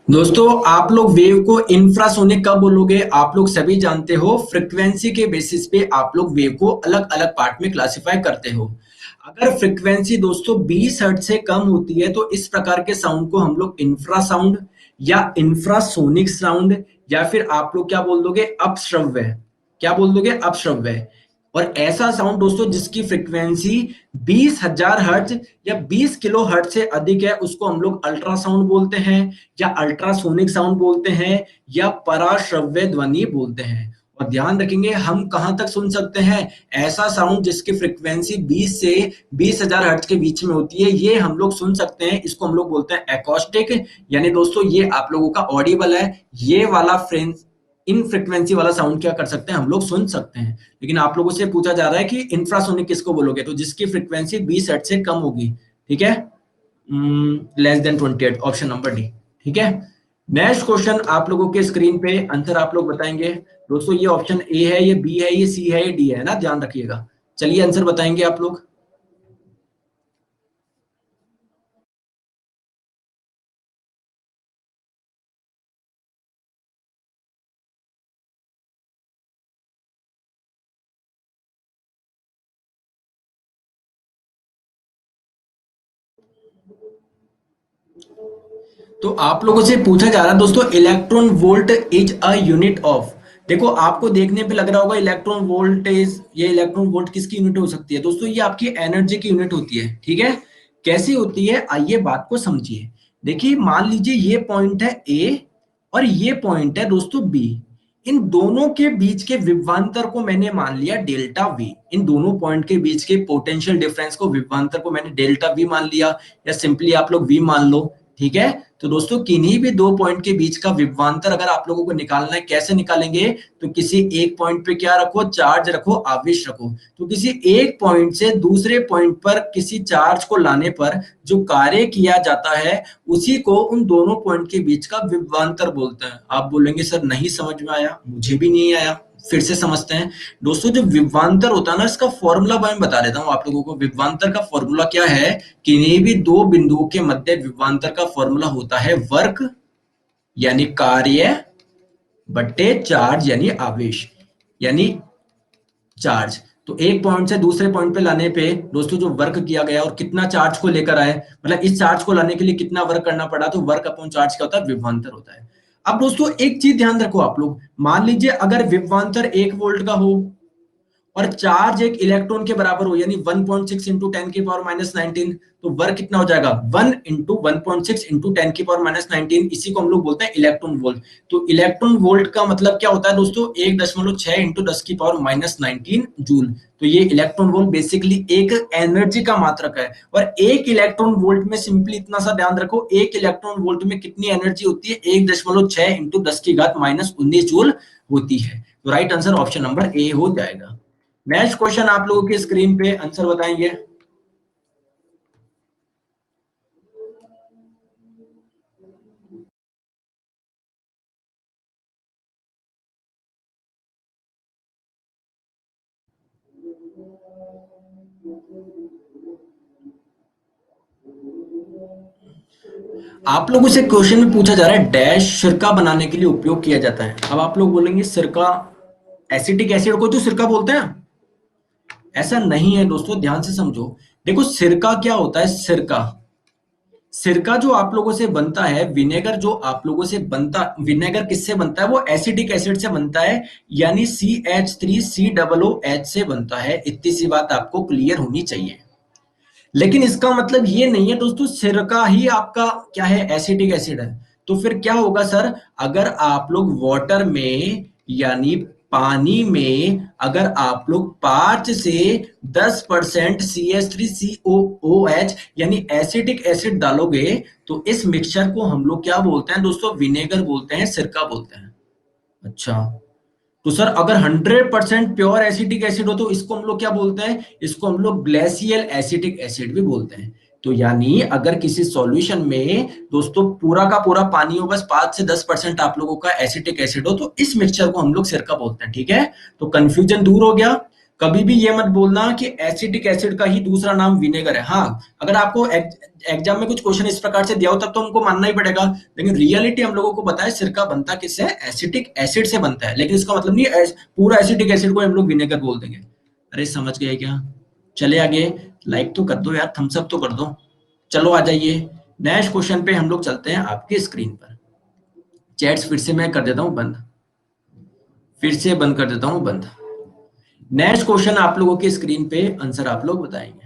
दोस्तों आप लोग वेव को इंफ्रासोनिक कब बोलोगे? आप लोग सभी जानते हो फ्रीक्वेंसी के बेसिस पे आप लोग वेव को अलग अलग पार्ट में क्लासिफाई करते हो। अगर फ्रीक्वेंसी दोस्तों 20 हर्ट्ज से कम होती है तो इस प्रकार के साउंड को हम लोग इंफ्रासाउंड या इंफ्रासोनिक साउंड, या फिर आप लोग क्या बोल दोगे, अपश्रव्य। क्या बोल दोगे? अपश्रव्य। और ऐसा साउंड दोस्तों जिसकी फ्रीक्वेंसी 20,000 हर्ट्ज या 20 किलो हर्ट्ज से अधिक है, उसको हम लोग अल्ट्रासाउंड बोलते हैं, या अल्ट्रासोनिक साउंड बोलते हैं, या पराश्रव्य ध्वनि बोलते हैं। और ध्यान रखेंगे हम कहां तक सुन सकते हैं, ऐसा साउंड जिसकी फ्रीक्वेंसी 20 से 20,000 हर्ट्ज के बीच में होती है, ये हम लोग सुन सकते हैं। इसको हम लोग बोलते हैं एकॉस्टिक। यानी दोस्तों ये आप लोगों का ऑडिबल है। ये वाला फ्रेंस इन फ्रीक्वेंसी वाला साउंड क्या कर सकते हैं, हम लोग सुन सकते हैं। लेकिन आप लोगों से पूछा जा रहा है कि इंफ्रासोनिक किसको बोलोगे, तो जिसकी फ्रीक्वेंसी 20 हर्ट्ज से कम होगी। ठीक है, less than 28, option number D. ठीक है, नेक्स्ट क्वेश्चन आप लोगों के स्क्रीन पे, आंसर आप लोग बताएंगे। दोस्तों ये ऑप्शन ए है, ये बी है, ये सी है, ये डी है ना, ध्यान रखिएगा। चलिए आंसर बताएंगे आप लोग। तो आप लोगों से पूछा जा रहा है दोस्तों, electron volt is a unit of. देखो आपको देखने पे लग रहा होगा इलेक्ट्रॉन वोल्टेज, ये इलेक्ट्रॉन वोल्ट किसकी यूनिट हो सकती है? दोस्तों ये आपकी एनर्जी की यूनिट होती है। ठीक है, कैसी होती है, आइए बात को समझिए। देखिए मान लीजिए ये पॉइंट है ए और ये पॉइंट है दोस्तों बी। इन दोनों के बीच के विभवांतर को मैंने मान लिया डेल्टा वी। इन दोनों पॉइंट के बीच के पोटेंशियल डिफरेंस को, विभवांतर को मैंने डेल्टा वी मान लिया, या सिंपली आप लोग वी मान लो। ठीक है, तो दोस्तों किन्हीं भी दो पॉइंट के बीच का विभवांतर अगर आप लोगों को निकालना है, कैसे निकालेंगे? तो किसी एक पॉइंट पे क्या रखो, चार्ज रखो, आवेश रखो। तो किसी एक पॉइंट से दूसरे पॉइंट पर किसी चार्ज को लाने पर जो कार्य किया जाता है, उसी को उन दोनों पॉइंट के बीच का विभवांतर बोलते हैं। आप बोलेंगे सर नहीं समझ में आया, मुझे भी नहीं आया, फिर से समझते हैं। दोस्तों जो विभवांतर होता है ना, इसका फॉर्मूला मैं बता देता हूं आप लोगों को। विभवांतर का फॉर्मूला क्या है, किन्हीं भी दो बिंदुओं के मध्य विभवांतर का फॉर्मूला होता है वर्क यानी कार्य बट्टे चार्ज यानी आवेश, यानी चार्ज। तो एक पॉइंट से दूसरे पॉइंट पे लाने पे दोस्तों जो वर्क किया गया और कितना चार्ज को लेकर आए, मतलब इस चार्ज को लाने के लिए कितना वर्क करना पड़ा, तो वर्क अपॉन चार्ज क्या होता है, विभवांतर होता है। अब दोस्तों एक चीज ध्यान रखो आप लोग, मान लीजिए अगर विभवांतर 1 वोल्ट का हो और चार्ज एक इलेक्ट्रॉन के बराबर हो, यानी 1.6 इंटू 10 की पावर -19, तो वर्क कितना हो जाएगा, 1 इंटू 1.6 इंटू 10 की पावर -19, इसी को हम लोग बोलते हैं इलेक्ट्रॉन वोल्ट। तो इलेक्ट्रॉन वोल्ट का मतलब क्या होता है दोस्तों, 1.6 इंटू 10 की पावर -19 जूल। तो ये इलेक्ट्रॉन वोल्ट बेसिकली एक एनर्जी का मात्रक है। और एक इलेक्ट्रॉन वोल्ट में सिंपली इतना सा ध्यान रखो, एक इलेक्ट्रॉन वोल्ट में कितनी एनर्जी होती है, 1.6 इंटू 10 की घात -19 जूल होती है। तो right answer option number A हो जाएगा। नेक्स्ट क्वेश्चन आप लोगों की स्क्रीन पे आंसर बताएंगे। आप लोगों से क्वेश्चन में पूछा जा रहा है डैश सिरका बनाने के लिए उपयोग किया जाता है। अब आप लोग बोलेंगे सिरका, एसिटिक एसिड को तो सिरका बोलते हैं। ऐसा नहीं है दोस्तों, ध्यान से समझो। देखो सिरका क्या होता है, सिरका, सिरका जो आप लोगों से बनता है, विनेगर जो आप लोगों से बनता, विनेगर किससे बनता है, वो एसिडिक एसिड से बनता है, यानी CH3COOH से बनता है। इतनी सी बात आपको क्लियर होनी चाहिए। लेकिन इसका मतलब ये नहीं है दोस्तों सिरका ही आपका क्या है, एसिटिक एसिड है। तो फिर क्या होगा सर, अगर आप लोग वाटर में यानी पानी में अगर आप लोग 5 से 10% CH3COOH यानी एसिटिक एसिड डालोगे, तो इस मिक्सचर को हम लोग क्या बोलते हैं दोस्तों, विनेगर बोलते हैं, सिरका बोलते हैं। अच्छा, तो सर अगर 100% प्योर एसिटिक एसिड हो तो इसको हम लोग क्या बोलते हैं, इसको हम लोग ग्लेशियल एसिटिक एसिड भी बोलते हैं। तो यानी अगर किसी सॉल्यूशन में दोस्तों पूरा का पूरा पानी हो, बस 5 से 10% आप लोगों का एसिटिक एसिड हो, तो इस मिक्सचर को हम लोग सिरका बोलते हैं। ठीक है, तो कंफ्यूजन दूर हो गया। कभी भी ये मत बोलना कि एसिटिक एसिड का ही दूसरा नाम विनेगर है। हाँ, अगर आपको एग्जाम में कुछ क्वेश्चन इस प्रकार से दिया हो तब तो हमको मानना ही पड़ेगा, लेकिन रियलिटी हम लोगों को पता है सिरका बनता किससे है, एसिटिक एसिड से बनता है। लेकिन इसका मतलब नहीं पूरा एसिटिक एसिड को हम लोग विनेगर बोल देंगे। अरे समझ गए क्या? चले आगे, लाइक तो कर दो यार, थम्स अप तो कर दो। चलो आ जाइए, नेक्स्ट क्वेश्चन पे हम लोग चलते हैं आपके स्क्रीन पर। चैट्स फिर से मैं कर देता हूँ बंद, फिर से बंद कर देता हूँ बंद। नेक्स्ट क्वेश्चन आप लोगों की स्क्रीन पे आंसर आप लोग बताएंगे।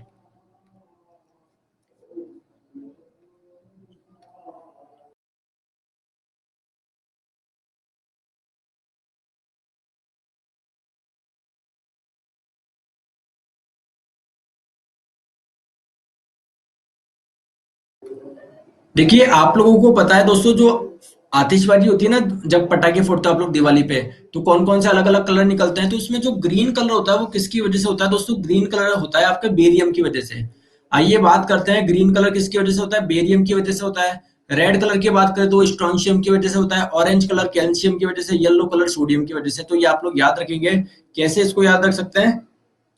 देखिए आप लोगों को पता है दोस्तों, जो आतिशबाजी होती है ना, जब पटाखे फोड़ते हैं आप लोग दिवाली पे, तो कौन कौन से अलग अलग कलर निकलते हैं। तो इसमें जो ग्रीन कलर होता है वो किसकी वजह से होता है दोस्तों, ग्रीन कलर होता है आपका बेरियम की वजह से। आइए बात करते हैं ग्रीन कलर किसकी वजह से होता है, बेरियम की वजह से होता है। रेड कलर की बात करें तो स्ट्रोंशियम की वजह से होता है। ऑरेंज कलर कैल्शियम की वजह से। येलो कलर सोडियम की वजह से। तो ये आप लोग याद रखेंगे। कैसे इसको याद रख सकते हैं,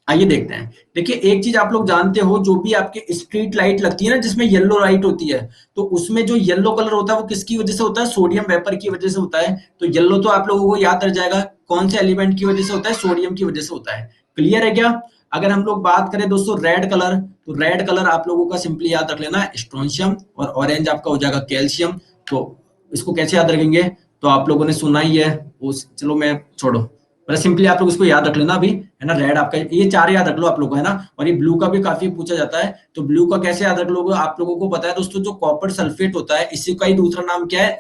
आइए देखते हैं। देखिए एक चीज आप लोग जानते हो, जो भी आपके स्ट्रीट लाइट लगती है ना जिसमें येलो लाइट होती है, तो उसमें जो येलो कलर होता है वो किसकी वजह से होता है, सोडियम वेपर की वजह से होता है। तो येलो तो आप लोगों को याद रह जाएगा, कौन से एलिमेंट की वजह से होता है, सोडियम की वजह से होता है। क्लियर है क्या? अगर हम लोग बात करें दोस्तों रेड कलर, तो रेड कलर आप लोगों का सिंपली याद रख लेना स्ट्रोंशियम, और ऑरेंज आपका हो जाएगा कैल्शियम। तो इसको कैसे याद रखेंगे, तो आप लोगों ने सुना ही है, उस चलो मैं छोड़ो, मतलब सिंपली आप लोग इसको याद रख लेना अभी, है ना। रेड आपका ये चार याद रख लो आप लोगों को, है ना। और ये ब्लू का भी काफी पूछा जाता है, तो ब्लू का कैसे याद रख लोगे, आप लोगों को पता है दोस्तों, जो कॉपर सल्फेट होता है इसी का ही दूसरा नाम क्या है,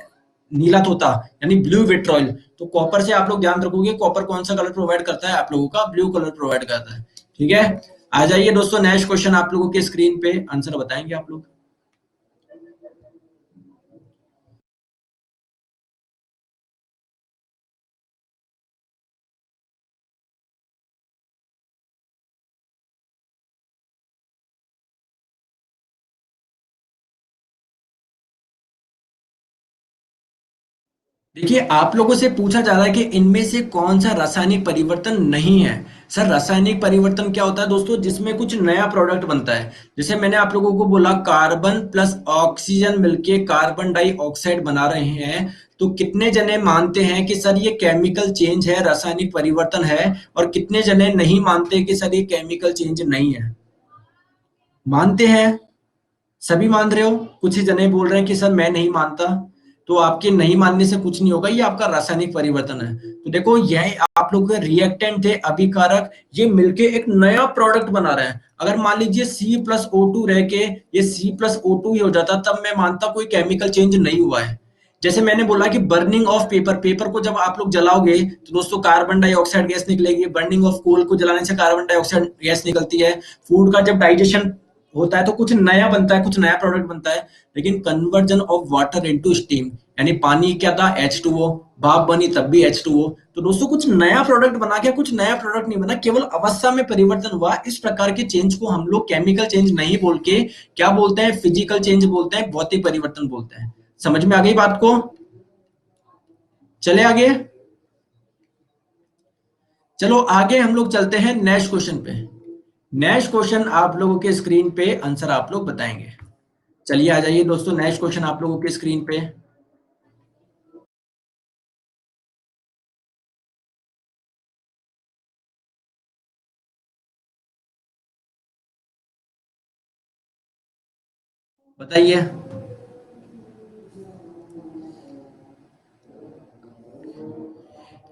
नीला तोता, यानी ब्लू विट्रॉयल। तो कॉपर से आप लोग ध्यान रखोगे, कॉपर कौन सा कलर प्रोवाइड करता है आप लोगों का, ब्लू कलर प्रोवाइड करता है। ठीक है, आ जाइए दोस्तों, नेक्स्ट क्वेश्चन आप लोगों के स्क्रीन पे आंसर बताएंगे आप लोग। देखिए, आप लोगों से पूछा जा रहा है कि इनमें से कौन सा रासायनिक परिवर्तन नहीं है। सर, रासायनिक परिवर्तन क्या होता है दोस्तों? जिसमें कुछ नया प्रोडक्ट बनता है। जैसे मैंने आप लोगों को बोला कार्बन प्लस ऑक्सीजन मिलके कार्बन डाइऑक्साइड बना रहे हैं, तो कितने जने मानते हैं कि सर ये केमिकल चेंज है, रासायनिक परिवर्तन है, और कितने जने नहीं मानते कि सर ये केमिकल चेंज नहीं है? मानते हैं? सभी मान रहे हो? कुछ ही जने बोल रहे हैं कि सर मैं नहीं मानता। तो आपके नहीं मानने से कुछ नहीं होगा, ये आपका रासायनिक परिवर्तन है। तो देखो, यह आप लोग के रिएक्टेंट थे, अभिकारक, ये मिलके एक नया प्रोडक्ट बना रहे हैं। अगर मान लीजिए C+O2 रह के ये C+O2 ही हो जाता, तब मैं मानता कोई केमिकल चेंज नहीं हुआ है। जैसे मैंने बोला कि बर्निंग ऑफ पेपर, पेपर को जब आप लोग जलाओगे तो दोस्तों कार्बन डाइऑक्साइड गैस निकलेगी। बर्निंग ऑफ कोल को जलाने से कार्बन डाइऑक्साइड गैस निकलती है। फूड का जब डाइजेशन होता है तो कुछ नया बनता है, कुछ नया प्रोडक्ट बनता है। लेकिन conversion of water into steam, यानी पानी क्या था? H2O, भाप बनी तब भी H2O। तो दोस्तों, कुछ नया प्रोडक्ट बना के, कुछ नया प्रोडक्ट नहीं बना, केवल अवस्था में परिवर्तन हुआ। इस प्रकार के चेंज को हम लोग केमिकल चेंज नहीं बोल के क्या बोलते हैं? फिजिकल चेंज बोलते हैं, भौतिक परिवर्तन बोलते हैं। समझ में आ गई बात को? चले आगे। चलो आगे हम लोग चलते हैं नेक्स्ट क्वेश्चन पे। नेक्स्ट क्वेश्चन आप लोगों के स्क्रीन पे आंसर आप लोग बताएंगे। चलिए आ जाइए दोस्तों, नेक्स्ट क्वेश्चन आप लोगों के स्क्रीन पे। बताइए।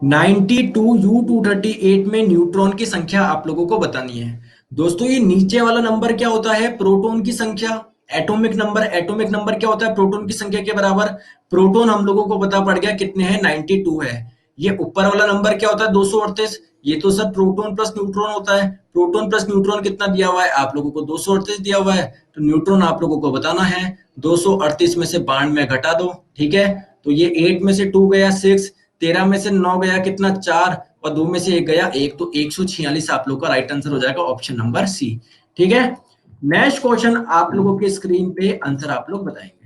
92U238 में न्यूट्रॉन की संख्या आप लोगों को बतानी है। दोस्तों, ये नीचे वाला नंबर क्या होता है? प्रोटॉन की संख्या। एटॉमिक नंबर, एटॉमिक नंबर क्या होता है? प्रोटॉन की संख्या के बराबर। प्रोटॉन हम लोगों को पता पड़ गया कितने हैं, 92 है। ये ऊपर वाला नंबर क्या होता है? 238। ये तो सर प्रोटॉन प्लस न्यूट्रॉन होता है। प्रोटॉन प्लस न्यूट्रॉन कितना दिया हुआ है आप लोगों को? 238 दिया हुआ है। तो न्यूट्रॉन आप लोगों को बताना है। 238 में से 92 घटा दो, ठीक है। तो ये 8 में से 2 गया 6, 13 में से 9 गया कितना? 4, और 2 में से 1 गया 1, तो 146 आप लोग का राइट आंसर हो जाएगा ऑप्शन नंबर सी। ठीक है। नेक्स्ट क्वेश्चन आप लोगों के स्क्रीन पे आंसर आप लोग बताएंगे।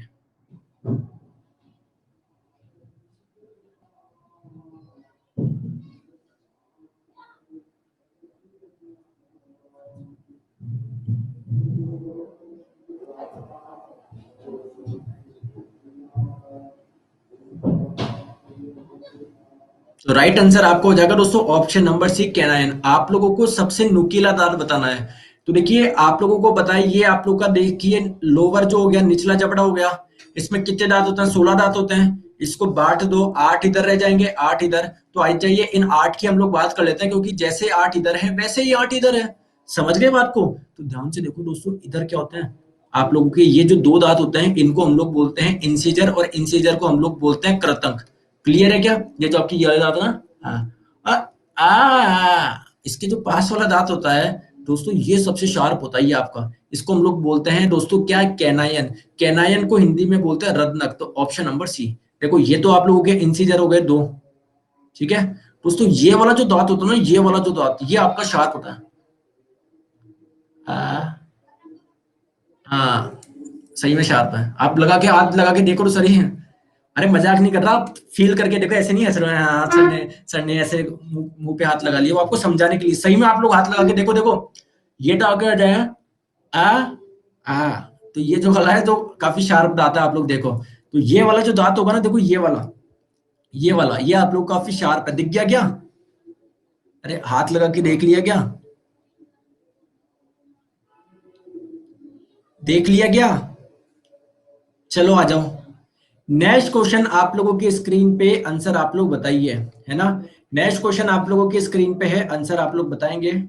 तो राइट आंसर आपको हो जाएगा दोस्तों ऑप्शन नंबर सी, कैनायन। आप लोगों को सबसे नुकीला दांत बताना है। तो देखिए, आप लोगों को बताइए, ये आप लोग का देखिए लोअर जो हो गया, निचला जबड़ा हो गया, इसमें कितने दांत होते हैं? 16 दांत होते हैं। इसको बांट दो, 8 इधर रह जाएंगे, 8 इधर। तो आई चाहिए इन 8 की हम लोग बात कर लेते हैं, क्योंकि जैसे 8 इधर है वैसे ही 8 इधर है। समझ गए बात को? तो ध्यान से देखो दोस्तों, इधर क्या होते हैं आप लोगों के? ये जो दो दांत होते हैं इनको हम लोग बोलते हैं इंसिजर, और इंसिजर को हम लोग बोलते हैं कृतंक। क्लियर है क्या? ये जो आपकी ये दांत है ना, हाँ, इसके जो पास वाला दांत होता है दोस्तों, ये सबसे शार्प होता है ये आपका। इसको हम लोग बोलते हैं दोस्तों क्या? कैनायन। कैनायन को हिंदी में बोलते हैं रत्नक। तो ऑप्शन नंबर सी। देखो, ये तो आप लोगों के इंसिजर हो गए दो, ठीक है। दोस्तों, ये वाला जो दांत होता है ना, ये वाला जो दांत, ये आपका शार्प होता है। हाँ, हाँ, सही में शार्प है। आप लगा के, हाथ लगा के देखो तो सही है। अरे मजाक नहीं कर रहा, आप फील करके देखो, ऐसे नहीं हंस रहे हैं। हाँ, सर ने ऐसे मुंह मुंह पे हाथ लगा लिया, वो आपको समझाने के लिए। सही में आप लोग हाथ लगा के देखो, देखो ये तो आगे आ जाए। आ आ तो ये जो वाला है तो काफी शार्प दांत है, आप लोग देखो। तो ये वाला जो दांत होगा ना, देखो ये वाला ये आप लोग काफी शार्प है। दिख गया क्या? अरे हाथ लगा के देख लिया क्या? देख लिया क्या? चलो आ जाओ। नेक्स्ट क्वेश्चन आप लोगों की स्क्रीन पे आंसर आप लोग बताइए, है ना। नेक्स्ट क्वेश्चन आप लोगों की स्क्रीन पे है, आंसर आप लोग बताएंगे।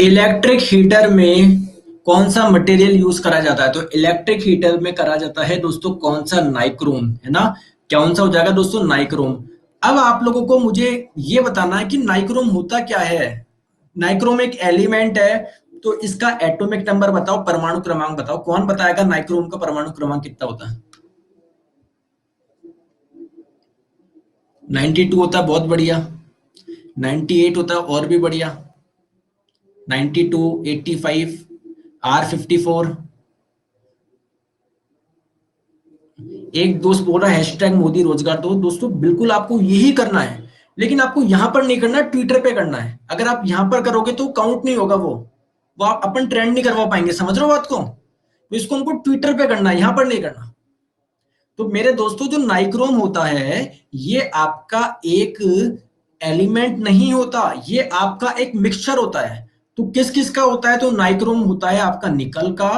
इलेक्ट्रिक हीटर में कौन सा मटेरियल यूज करा जाता है? तो इलेक्ट्रिक हीटर में करा जाता है दोस्तों कौन सा? नाइक्रोम, है ना। कौन सा हो जाएगा दोस्तों? नाइक्रोम। अब आप लोगों को मुझे ये बताना है कि नाइक्रोम होता क्या है। नाइक्रोम एक एलिमेंट है। तो इसका एटॉमिक नंबर बताओ, परमाणु क्रमांक बताओ। कौन बताएगा नाइक्रोम का परमाणु क्रमांक कितना होता है? 92 होता है बहुत बढ़िया। 98 होता है और भी बढ़िया। 92, 85, R54। एक दोस्त बोल रहा है हैशटैग मोदी रोजगार दो। दोस्तों बिल्कुल आपको यही करना है, लेकिन आपको यहां पर नहीं करना, ट्विटर पे करना है। अगर आप यहां पर करोगे तो काउंट नहीं होगा वो आप अपन ट्रेंड नहीं करवा पाएंगे। समझ रहे हो बात को? तो इसको हमको ट्विटर पे करना है, यहां पर नहीं करना। तो मेरे दोस्तों जो नाइक्रोम होता है, ये आपका एक एलिमेंट नहीं होता, ये आपका एक मिक्सचर होता है। तो किस किस का होता है? तो नाइक्रोम होता है आपका निकल का,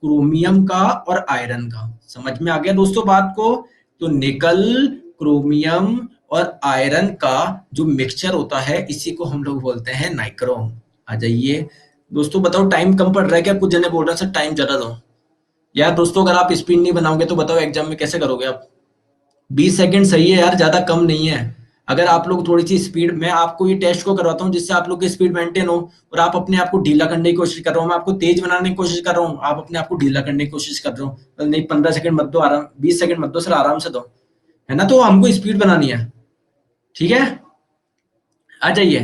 क्रोमियम का और आयरन का। समझ में आ गया दोस्तों बात को? तो निकल, क्रोमियम और आयरन का जो मिक्सचर होता है, इसी को हम लोग बोलते हैं नाइक्रोम। आ जाइए दोस्तों, बताओ टाइम कम पड़ रहा है क्या? कुछ जने बोल रहे हैं सर टाइम ज्यादा दो। यार दोस्तों, अगर आप स्पीड नहीं बनाओगे तो बताओ एग्जाम में कैसे करोगे आप? 20 सेकंड सही है यार, ज्यादा कम नहीं है। अगर आप लोग थोड़ी सी स्पीड, मैं आपको ये टेस्ट को करवाता हूँ जिससे आप लोग की स्पीड मेंटेन हो, और आप अपने आप को ढीला करने की कोशिश कर रहे हो। मैं आपको तेज बनाने की कोशिश कर रहा हूँ, आप अपने आप को ढीला करने की कोशिश कर रहे हो। नहीं 15 सेकंड मत दो, आराम 20 सेकंड मत दो सर, आराम से दो। है ना? तो हमको स्पीड बनानी है। ठीक है, आ जाइए।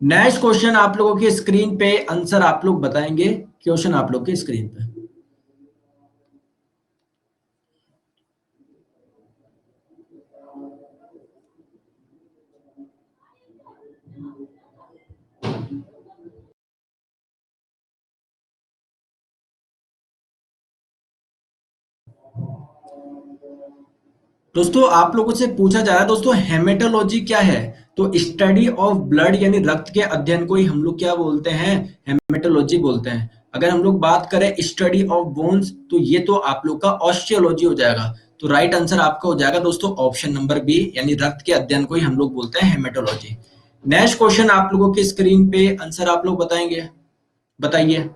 नेक्स्ट क्वेश्चन आप लोगों की स्क्रीन पे, आंसर आप लोग बताएंगे। क्वेश्चन आप लोग की स्क्रीन पे। दोस्तों आप लोगों से पूछा जा रहा है दोस्तों, हेमेटोलॉजी क्या है? तो स्टडी ऑफ ब्लड यानी रक्त के अध्ययन को ही हम लोग क्या बोलते हैं? हेमेटोलॉजी बोलते हैं। अगर हम लोग बात करें स्टडी ऑफ बोन्स, तो ये तो आप लोग का ऑस्टियोलॉजी हो जाएगा। तो राइट आंसर आपका हो जाएगा दोस्तों ऑप्शन नंबर बी, यानी रक्त के अध्ययन को ही हम लोग बोलते हैं हेमेटोलॉजी। नेक्स्ट क्वेश्चन आप लोगों की स्क्रीन पे, आंसर आप लोग बताएंगे, बताइए।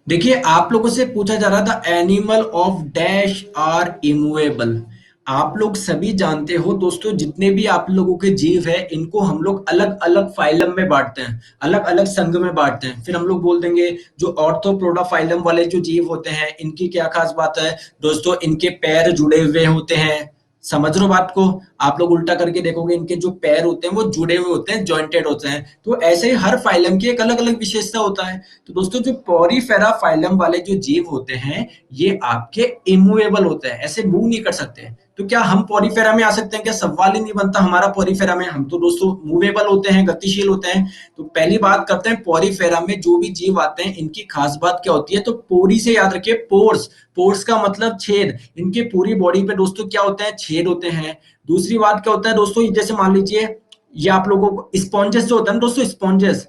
देखिए आप लोगों से पूछा जा रहा था animal of dash are immovable. आप लोग सभी जानते हो दोस्तों, जितने भी आप लोगों के जीव है, इनको हम लोग अलग अलग फाइलम में बांटते हैं, अलग अलग संघ में बांटते हैं। फिर हम लोग बोल देंगे जो ऑर्थोप्रोडा फाइलम वाले जो जीव होते हैं, इनकी क्या खास बात है दोस्तों? इनके पैर जुड़े हुए होते हैं। समझ रहे हो बात को? आप लोग उल्टा करके देखोगे, इनके जो पैर होते हैं वो जुड़े हुए होते हैं, जॉइंटेड होते हैं। तो ऐसे ही हर फाइलम की एक अलग अलग विशेषता होता है। तो दोस्तों जो पॉरीफेरा फाइलम वाले जो जीव होते हैं, ये आपके इमूवेबल होते हैं, ऐसे मूव नहीं कर सकते। तो क्या हम पॉरीफेरा में आ सकते हैं? क्या सवाल ही नहीं बनता हमारा पॉरीफेरा में। हम तो दोस्तों मूवेबल होते हैं, गतिशील होते हैं। तो पहली बात करते हैं, पॉरीफेरा में जो भी जीव आते हैं, इनकी खास बात क्या होती है? तो पोरी से याद रखिए, पोर्स। पोर्स का मतलब छेद। इनके पूरी बॉडी पे दोस्तों क्या होते हैं? छेद होते हैं। दूसरी बात क्या होता है दोस्तों, जैसे मान लीजिए ये आप लोगों को स्पॉन्जेस जो होता है ना दोस्तों, स्पॉन्जेस,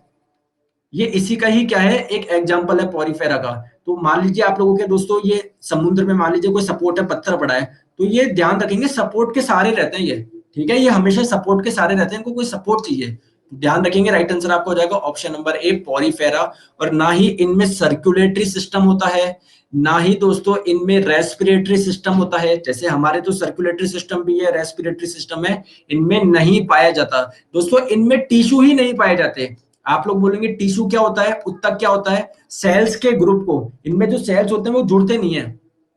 ये इसी का ही क्या है, एक एग्जाम्पल है पॉरीफेरा का। तो मान लीजिए आप लोगों के दोस्तों, ये समुद्र में मान लीजिए कोई सपोर्ट है, पत्थर पड़ा है, तो ये ध्यान रखेंगे सपोर्ट के सहारे रहते हैं ये। ठीक है, ये हमेशा सपोर्ट के सहारे रहते हैं, इनको कोई सपोर्ट चाहिए। ध्यान रखेंगे, राइट आंसर आपका हो जाएगा ऑप्शन नंबर ए, पॉरीफेरा। और ना ही इनमें सर्कुलेटरी सिस्टम होता है, ना ही दोस्तों इनमें रेस्पिरेटरी सिस्टम होता है। जैसे हमारे तो सर्कुलेटरी सिस्टम भी है, रेस्पिरेटरी सिस्टम है, इनमें नहीं पाया जाता। दोस्तों इनमें टिश्यू ही नहीं पाए जाते। आप लोग बोलेंगे टिश्यू क्या होता है, उत्तक क्या होता है? सेल्स के ग्रुप को, इनमें जो सेल्स होते हैं वो जुड़ते नहीं है।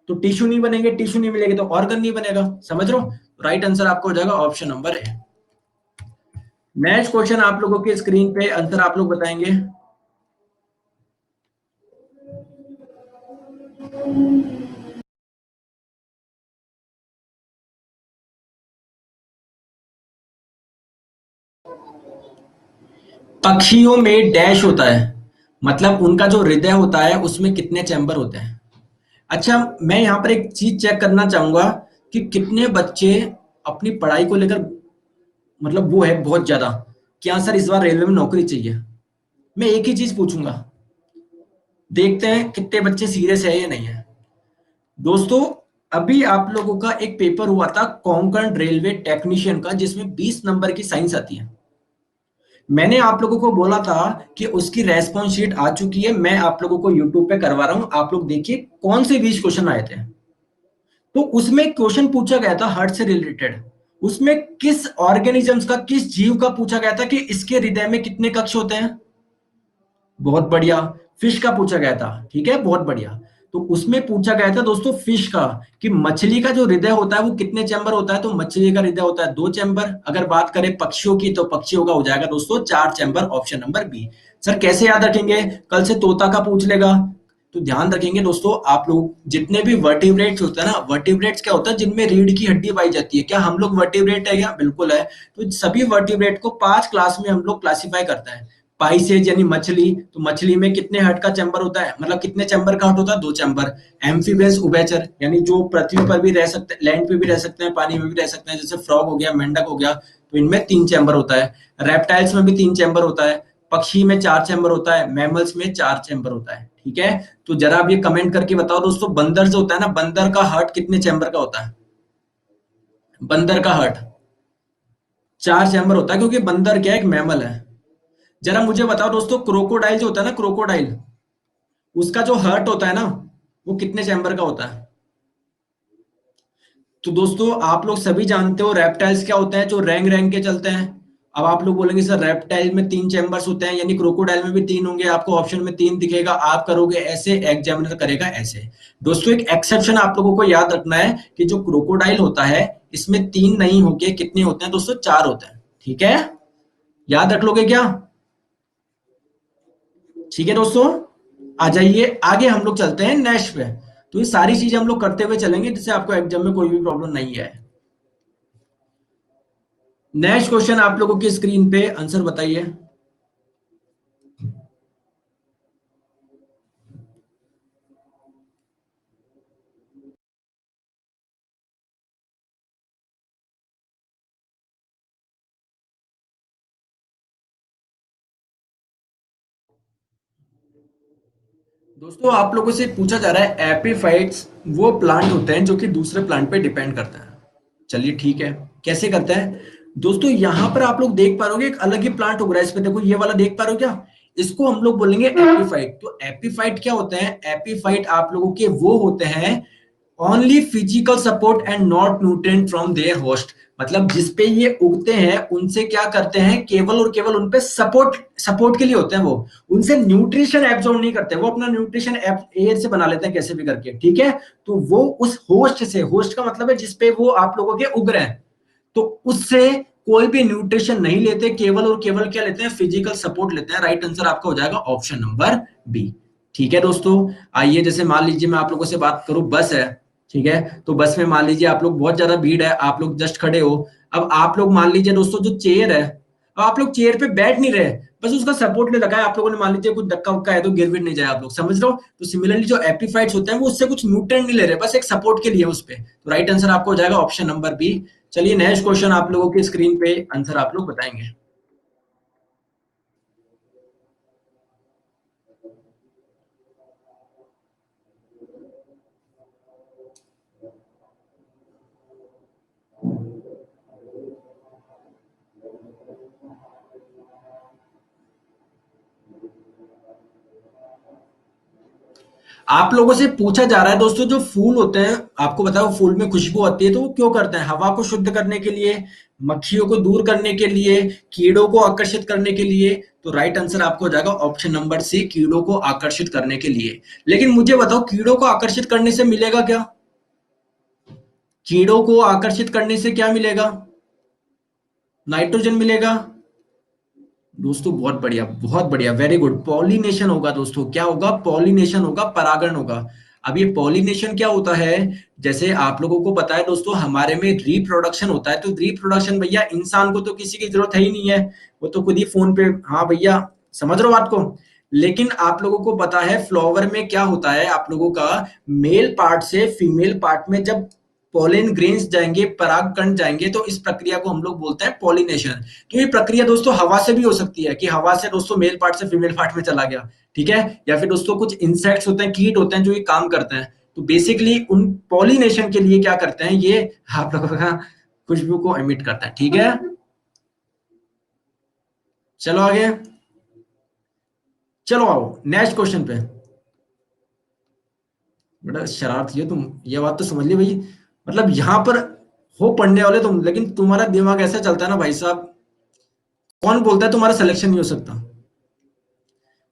तो टिश्यू नहीं बनेंगे, टिश्यू नहीं मिलेगी तो ऑर्गन नहीं बनेगा। समझ रहे हो? राइट आंसर आपका हो जाएगा option number A. Next question आप लोगों के स्क्रीन पे, आंसर आप लोग बताएंगे। पक्षियों में डैश होता है, मतलब उनका जो हृदय होता है उसमें कितने चैम्बर होते हैं। अच्छा, मैं यहाँ पर एक चीज चेक करना चाहूंगा कि कितने बच्चे अपनी पढ़ाई को लेकर, मतलब वो है बहुत ज्यादा, क्या सर इस बार रेलवे में नौकरी चाहिए। मैं एक ही चीज पूछूंगा, देखते हैं कितने बच्चे सीरियस है या नहीं है। दोस्तों अभी आप लोगों का एक पेपर हुआ था कोंकण रेलवे टेक्नीशियन का, जिसमें 20 नंबर की साइंस आती है। मैंने आप लोगों को बोला था कि उसकी रेस्पॉन्स शीट आ चुकी है, मैं आप लोगों को यूट्यूब पे करवा रहा हूं, आप लोग देखिए कौन से 20 क्वेश्चन आए थे। तो उसमें क्वेश्चन पूछा गया था हार्ट से रिलेटेड, उसमें किस ऑर्गेनिजम्स का, किस जीव का पूछा गया था कि इसके हृदय में कितने कक्ष होते हैं? बहुत बढ़िया। फिश का पूछा गया था, ठीक है, बहुत बढ़िया। तो उसमें पूछा गया था दोस्तों फिश का, कि मछली का जो हृदय होता है वो कितने चैम्बर होता है? तो मछली का हृदय होता है 2 चैम्बर। अगर बात करें पक्षियों की, तो पक्षियों का हो जाएगा दोस्तों 4 chamber, option number B. Sir कैसे याद रखेंगे? कल से तोता का पूछ लेगा। तो ध्यान रखेंगे दोस्तों, आप लोग जितने भी वर्टिब्रेट्स होते हैं ना, वर्टिब्रेट्स क्या होता है? जिनमें रीढ़ की हड्डी पाई जाती है। क्या हम लोग वर्टिब्रेट है क्या? बिल्कुल है। तो सभी वर्टिब्रेट को 5 क्लास में हम लोग क्लासिफाई करते हैं। पाइसेज यानी मछली, तो मछली में कितने हर्ट का चैम्बर होता है, मतलब कितने चैम्बर का हर्ट होता है? 2 चैम्बर। एम्फीबियंस, उभयचर, यानी जो पृथ्वी पर भी रह सकते हैं, लैंड पे भी रह सकते हैं, पानी में भी रह सकते हैं, जैसे फ्रॉग हो गया, मेंढक हो गया, तो इनमें 3 चैम्बर होता है। रेप्टाइल्स में भी 3 चैम्बर होता है। पक्षी में 4 चैम्बर होता है। मैमल्स में 4 चैम्बर होता है। ठीक है, तो जरा आप ये कमेंट करके बताओ दोस्तों, बंदर जो होता है ना, बंदर का हर्ट कितने चैम्बर का होता है? बंदर का हर्ट 4 चैम्बर होता है, क्योंकि बंदर क्या है, एक मैमल है। जरा मुझे बताओ दोस्तों, क्रोकोडाइल जो होता है ना, क्रोकोडाइल, उसका जो हर्ट होता है ना, वो कितने चैम्बर का होता है? तो दोस्तों आप लोग सभी जानते हो रेप्टाइल्स क्या होते हैं, जो रैंग रैंग के चलते हैं। अब आप लोग बोलेंगे सर रेप्टाइल में 3 चैम्बर्स होते हैं, यानी क्रोकोडाइल में भी 3 होंगे, आपको ऑप्शन में 3 दिखेगा, आप करोगे ऐसे, एग्जामिनर करेगा ऐसे। दोस्तों एक एक्सेप्शन आप लोगों को याद रखना है, कि जो क्रोकोडाइल होता है, इसमें 3 नहीं होके कितने होते हैं दोस्तों? 4 होते हैं। ठीक है, याद रख लोगे क्या? ठीक है दोस्तों, आ जाइए आगे, हम लोग चलते हैं नेक्स्ट पे। तो ये सारी चीजें हम लोग करते हुए चलेंगे, जिससे आपको एग्जाम में कोई भी प्रॉब्लम नहीं है। नेक्स्ट क्वेश्चन आप लोगों की स्क्रीन पे, आंसर बताइए। दोस्तों आप लोगों से पूछा जा रहा है, एपीफाइट्स वो प्लांट होते हैं जो कि दूसरे प्लांट पे डिपेंड करते हैं। चलिए ठीक है, कैसे करते हैं? दोस्तों यहाँ पर आप लोग देख पा रहे होगे, एक अलग ही प्लांट उग रहा है इस पे, देखो ये वाला देख पा रहे हो क्या? इसको हम लोग बोलेंगे एपीफाइट। तो एपीफाइट क्या होते हैं? एपीफाइट आप लोगों के वो होते हैं, only physical support and not nutrient from there host. मतलब जिसपे ये उगते हैं, उनसे क्या करते हैं, केवल और केवल उनपे सपोर्ट, सपोर्ट के लिए होते हैं वो। उनसे न्यूट्रिशन एब्जॉर्ब नहीं करते, वो अपना न्यूट्रिशन एयर से बना लेते हैं कैसे भी करके। ठीक है, तो वो उस होस्ट से, होस्ट का मतलब है जिसपे वो आप लोगों के उग रहे हैं, तो उससे कोई भी न्यूट्रिशन नहीं लेते, केवल और केवल क्या लेते हैं? फिजिकल सपोर्ट लेते हैं। राइट आंसर आपका हो जाएगा ऑप्शन नंबर बी। ठीक है दोस्तों, आइए, जैसे मान लीजिए मैं आप लोगों से बात करूं, बस है, ठीक है, तो बस में मान लीजिए आप लोग, बहुत ज्यादा भीड़ है, आप लोग जस्ट खड़े हो। अब आप लोग मान लीजिए दोस्तों, जो चेयर है, अब आप लोग चेयर पे बैठ नहीं रहे, बस उसका सपोर्ट ले लगा है आप लोगों ने, मान लीजिए कुछ धक्का उक्का है तो गिर भी नहीं जाए, आप लोग समझ रहे हो? तो सिमिलरली जो एपीफाइट्स होते हैं, वो उससे कुछ न्यूट्रिएंट नहीं ले रहे, बस एक सपोर्ट के लिए उस पे। तो राइट आंसर आपको हो जाएगा ऑप्शन नंबर बी। चलिए नेक्स्ट क्वेश्चन आप लोगों की स्क्रीन पे, आंसर आप लोग बताएंगे। आप लोगों से पूछा जा रहा है दोस्तों, जो फूल होते हैं, आपको बताओ फूल में खुशबू आती है, तो वो क्यों करते हैं? हवा को शुद्ध करने के लिए, मक्खियों को दूर करने के लिए, कीड़ों को आकर्षित करने के लिए। तो राइट आंसर आपको हो जाएगा ऑप्शन नंबर सी, कीड़ों को आकर्षित करने के लिए। लेकिन मुझे बताओ, कीड़ों को आकर्षित करने से मिलेगा क्या? कीड़ों को आकर्षित करने से क्या मिलेगा? नाइट्रोजन मिलेगा। दोस्तों बहुत बढ़िया, बहुत बढ़िया, वेरी गुड। पॉलिनेशन होगा दोस्तों, क्या होगा? पॉलिनेशन होगा, परागण होगा। अब ये पॉलिनेशन क्या होता है? जैसे आप लोगों को पता है दोस्तों, हमारे में रिप्रोडक्शन होता है, तो रिप्रोडक्शन भैया, इंसान को तो किसी की जरूरत है ही नहीं है, वो तो खुद ही फोन पे, हाँ भैया, समझ रहे हो बात को? लेकिन आप लोगों को पता है फ्लावर में क्या होता है, आप लोगों का मेल पार्ट से फीमेल पार्ट में जब पोलन ग्रेन्स जाएंगे, पराग कण जाएंगे, तो इस प्रक्रिया को हम लोग बोलते हैं पॉलिनेशन। तो ये प्रक्रिया दोस्तों हवा से भी हो सकती है, कि हवा से दोस्तों मेल पार्ट से फीमेल पार्ट में चला गया। ठीक है, या फिर दोस्तों कुछ इंसेक्ट्स होते हैं, कीट होते हैं, जो ये काम करते हैं। तो बेसिकली उन पॉलिनेशन के लिए क्या करते हैं, ये आप लोगों का खुशबू को एमिट करता है। ठीक है, चलो आगे, चलो आओ नेक्स्ट क्वेश्चन पे। बड़ा शरारती हो तुम, ये बात तो समझ ली भाई। मतलब यहाँ पर हो पढ़ने वाले तुम, लेकिन तुम्हारा दिमाग ऐसा चलता है ना भाई साहब, कौन बोलता है तुम्हारा सिलेक्शन नहीं हो सकता?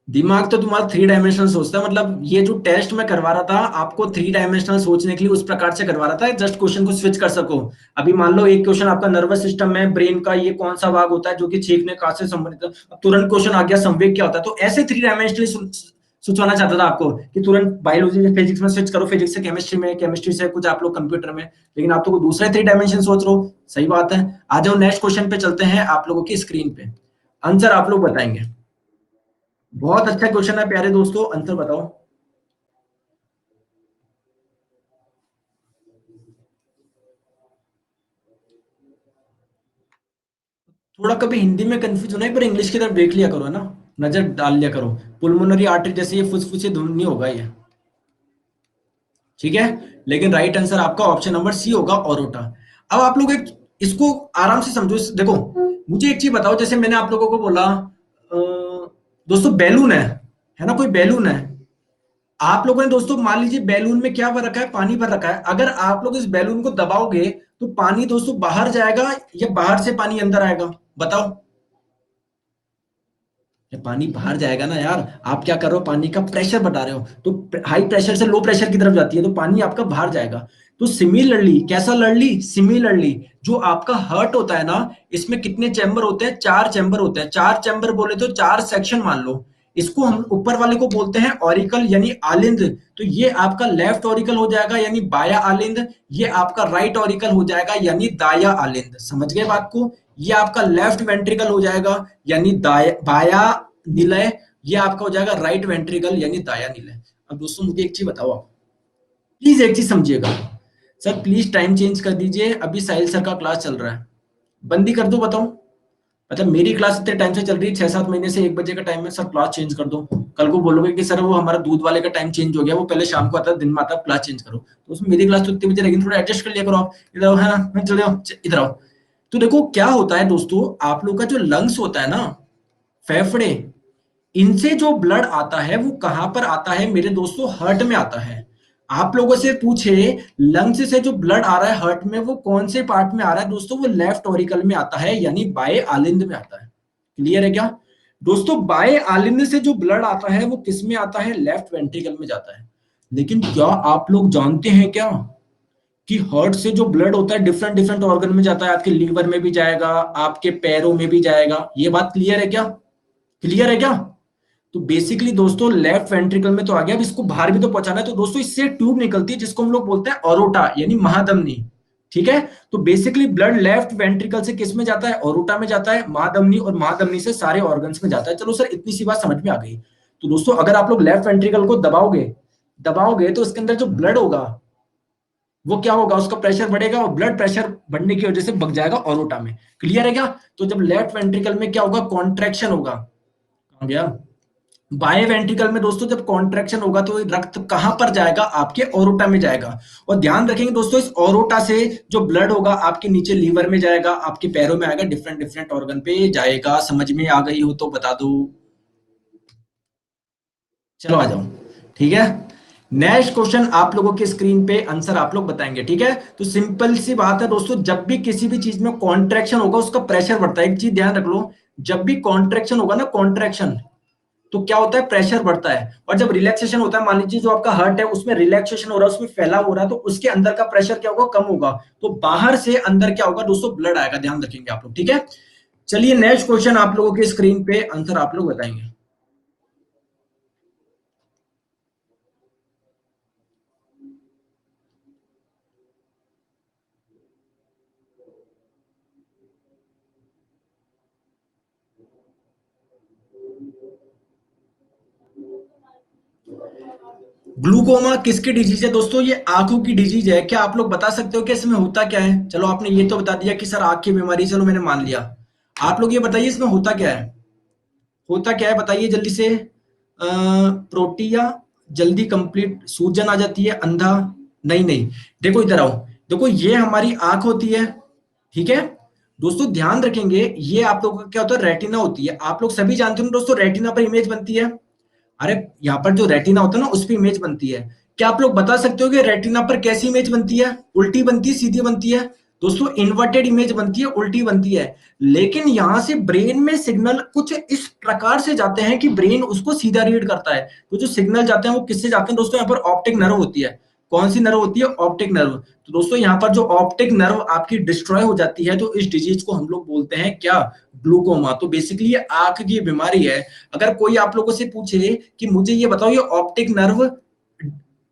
दिमाग तो तुम्हारा थ्री डायमेंशनल सोचता है, मतलब ये जो टेस्ट मैं करवा रहा था आपको थ्री डायमेंशनल सोचने के लिए उस प्रकार से करवा रहा था, जस्ट क्वेश्चन को स्विच कर सको। अभी मान लो एक क्वेश्चन आपका नर्वस सिस्टम में ब्रेन का ये कौन सा भाग होता है जो कि छींकने काश से संबंधित है, अब तुरंत क्वेश्चन आ गया संवेग क्या होता है, तो ऐसे थ्री डायमेंशनली सोचवाना चाहता था आपको कि तुरंत बायोलॉजी से फिजिक्स में स्विच करो, फिजिक्स से केमिस्ट्री में, केमिस्ट्री से कुछ आप लोग कंप्यूटर में, लेकिन आप तो दूसरे थ्री डायमेंशन सोच रहे हो। सही बात है। आ जाओ नेक्स्ट क्वेश्चन पे चलते हैं, आप लोगों की स्क्रीन पे आंसर आप लोग बताएंगे। बहुत अच्छा क्वेश्चन है प्यारे दोस्तों, आंसर बताओ। थोड़ा कभी हिंदी में कंफ्यूज होना है पर इंग्लिश की तरफ देख लिया करो, है ना, नजर डाल लिया करो। पुलमोनरी आर्टरी जैसे ये फुसफुसी धुन नहीं होगा ये, ठीक है। लेकिन राइट आंसर आपका ऑप्शन नंबर सी होगा, ओरोटा। अब आप लोग एक इसको आराम से समझो, देखो मुझे एक चीज बताओ, जैसे मैंने आप लोगों को बोला दोस्तों बैलून है ना, कोई बैलून है, आप लोगों ने दोस्तों मान लीजिए बैलून में क्या भर रखा है, पानी भर रखा है, अगर आप लोग इस बैलून को दबाओगे तो पानी दोस्तों बाहर जाएगा या बाहर से पानी अंदर आएगा, बताओ। ये पानी बाहर जाएगा ना यार, आप क्या कर रहे हो, पानी का प्रेशर बढ़ा रहे हो, तो हाई प्रेशर से लो प्रेशर की तरफ जाती है तो पानी आपका बाहर जाएगा। तो सिमिलरली, कैसा लड़ली, सिमिलरली जो आपका हार्ट होता है ना, इसमें कितने चैम्बर होते हैं, चार चैम्बर होते हैं, चार चैम्बर बोले तो चार सेक्शन मान लो। इसको हम ऊपर वाले को बोलते हैं ऑरिकल यानी आलिंद, तो ये आपका लेफ्ट ऑरिकल हो जाएगा यानी बाया आलिंद, ये आपका राइट ऑरिकल हो जाएगा यानी दाया आलिंद, समझ गए बात को। ये आपका लेफ्ट वेंट्रिकल हो जाएगा यानी बाया निलय, ये आपका हो जाएगा राइट वेंट्रिकल यानी दाया निलय। अब दोस्तों मुझे एक चीज बताओ, आप प्लीज एक चीज समझिएगा, सर प्लीज टाइम चेंज कर दीजिए, अभी साहिल सर का क्लास चल रहा है, बंदी कर दो बताओ। मतलब मेरी क्लास इतने टाइम से चल रही है, 6-7 महीने से, 1 बजे का टाइम है सर, क्लास चेंज कर दो। कल को बोलोगे कि सर वो हमारा दूध वाले का टाइम चेंज हो गया, वो पहले शाम को आता है दिन में आता है, क्लास चेंज करो, तो उसमें मेरी क्लास तो इतने बजे रहेगी, थोड़ा एडजस्ट कर लिया करो आप। इधर आओ, है ना, चले आओ इधर आओ। तो देखो क्या होता है दोस्तों, आप लोग का जो लंग्स होता है ना, फेफड़े, इनसे जो ब्लड आता है वो कहां पर आता है मेरे दोस्तों, हार्ट में आता है। आप लोगों से पूछे लंग्स से जो ब्लड आ रहा है हार्ट में, वो कौन से पार्ट में आ रहा है दोस्तों, वो लेफ्ट ऑरिकल में आता है यानी बाएं आलिंद में आता है। क्लियर है क्या दोस्तों? बाएं आलिंद से जो ब्लड आता है वो किस में आता है, लेफ्ट वेंट्रिकल में जाता है। लेकिन क्या आप लोग जानते हैं क्या कि हार्ट से जो ब्लड होता है डिफरेंट डिफरेंट ऑर्गन में जाता है, आपके लीवर में भी जाएगा, आपके पैरों में भी जाएगा, ये बात क्लियर है क्या? क्लियर है क्या? तो बेसिकली दोस्तों लेफ्ट वेंट्रिकल में तो आ गया, अब इसको बाहर भी तो पहुंचाना है, तो दोस्तों इससे ट्यूब निकलती है जिसको हम लोग बोलते हैं ओरोटा यानी महाधमनी, ठीक है। तो बेसिकली ब्लड लेफ्ट वेंट्रिकल से किस में जाता है, ओरोटा में जाता है, महाधमनी, और महाधमनी से सारे ऑर्गन्स में जाता है। चलो सर इतनी सी बात समझ में आ गई। तो दोस्तों अगर आप लोग लेफ्ट वेंट्रिकल को दबाओगे दबाओगे तो उसके अंदर जो ब्लड होगा वो क्या होगा, उसका प्रेशर बढ़ेगा और ब्लड प्रेशर बढ़ने की वजह से बग जाएगा ओरोटा में। क्लियर है क्या? तो जब लेफ्ट वेंट्रिकल में क्या होगा, कॉन्ट्रैक्शन होगा, कहां गया, बाएं वेंट्रिकल में दोस्तों जब कॉन्ट्रैक्शन होगा तो रक्त कहां पर जाएगा, आपके ओरोटा में जाएगा। और ध्यान रखेंगे दोस्तों, इस ओरोटा से जो ब्लड होगा आपके नीचे लीवर में जाएगा, आपके पैरों में आएगा, डिफरेंट डिफरेंट ऑर्गन पे जाएगा। समझ में आ गई हो तो बता दो। चलो आ जाओ, ठीक है। नेक्स्ट क्वेश्चन आप लोगों के स्क्रीन पे आंसर आप लोग बताएंगे, ठीक है। तो सिंपल सी बात है दोस्तों, जब भी किसी भी चीज में कॉन्ट्रैक्शन होगा उसका प्रेशर बढ़ता है, एक चीज ध्यान रख लो, जब भी कॉन्ट्रैक्शन होगा ना, कॉन्ट्रैक्शन, तो क्या होता है, प्रेशर बढ़ता है। और जब रिलैक्सेशन होता है, मान लीजिए जो आपका हार्ट है उसमें रिलैक्सेशन हो रहा है, उसमें फैलाव हो रहा है, तो उसके अंदर का प्रेशर क्या होगा, कम होगा, तो बाहर से अंदर क्या होगा दोस्तों, ब्लड आएगा, ध्यान रखेंगे आप लोग, ठीक है। चलिए नेक्स्ट क्वेश्चन आप लोगों के स्क्रीन पे आंसर आप लोग बताएंगे। ग्लूकोमा किसकी डिजीज है दोस्तों, ये आंखों की डिजीज है। क्या आप लोग बता सकते हो कि इसमें होता क्या है? चलो आपने ये तो बता दिया कि सर आंख की बीमारी, चलो मैंने मान लिया। आप लोग ये बताइए इसमें होता क्या है, होता क्या है बताइए जल्दी से। प्रोटिया, जल्दी कंप्लीट, सूजन आ जाती है, अंधा, नहीं नहीं, देखो इधर आओ, देखो ये हमारी आंख होती है, ठीक है। दोस्तों ध्यान रखेंगे, ये आप लोगों का क्या होता है, रेटिना होती है। आप लोग सभी जानते हो दोस्तों रेटिना पर इमेज बनती है, अरे यहाँ पर जो रेटिना होता है ना उस पर इमेज बनती है। क्या आप लोग बता सकते हो कि रेटिना पर कैसी इमेज बनती है, उल्टी बनती है, सीधी बनती है? दोस्तों इन्वर्टेड इमेज बनती है, उल्टी बनती है, लेकिन यहां से ब्रेन में सिग्नल कुछ इस प्रकार से जाते हैं कि ब्रेन उसको सीधा रीड करता है। तो जो सिग्नल जाते हैं वो किससे जाते हैं दोस्तों, यहाँ पर ऑप्टिक नर्व होती है। कौन सी नर्व होती है, ऑप्टिक नर्व। तो दोस्तों यहाँ पर जो ऑप्टिक नर्व आपकी डिस्ट्रॉय हो जाती है तो इस डिजीज को हम लोग बोलते हैं क्या, ग्लूकोमा। तो बेसिकली ये आंख की बीमारी है। अगर कोई आप लोगों से पूछे कि मुझे ये बताओ ये ऑप्टिक नर्व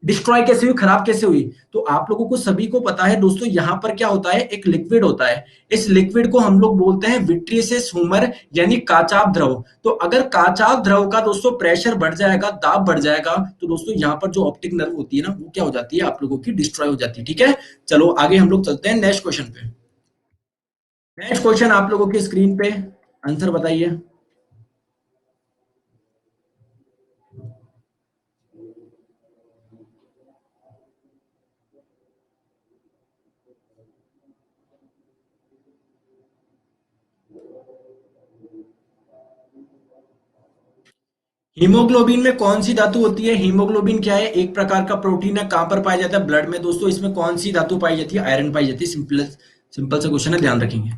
डिस्ट्रॉय कैसे हुई, खराब कैसे हुई, तो आप लोगों को सभी को पता है दोस्तों, यहाँ पर क्या होता है, एक लिक्विड होता है। इस लिक्विड को हम लोग बोलते हैं विट्रियस ह्यूमर, यानी काचाभ द्रव। तो अगर काचाभ द्रव का दोस्तों प्रेशर बढ़ जाएगा, दाब बढ़ जाएगा, तो दोस्तों यहाँ पर जो ऑप्टिक नर्व होती है ना, वो क्या हो जाती है, आप लोगों की डिस्ट्रॉय हो जाती है। ठीक है, चलो आगे हम लोग चलते हैं नेक्स्ट क्वेश्चन पे। नेक्स्ट क्वेश्चन आप लोगों की स्क्रीन पे, आंसर बताइए। हीमोग्लोबिन में कौन सी धातु होती है, हीमोग्लोबिन क्या है, एक प्रकार का प्रोटीन है, कहां पर पाया जाता है, ब्लड में। दोस्तों इसमें कौन सी धातु पाई जाती है, आयरन पाई जाती है। सिंपल सिंपल सा क्वेश्चन है, ध्यान रखेंगे।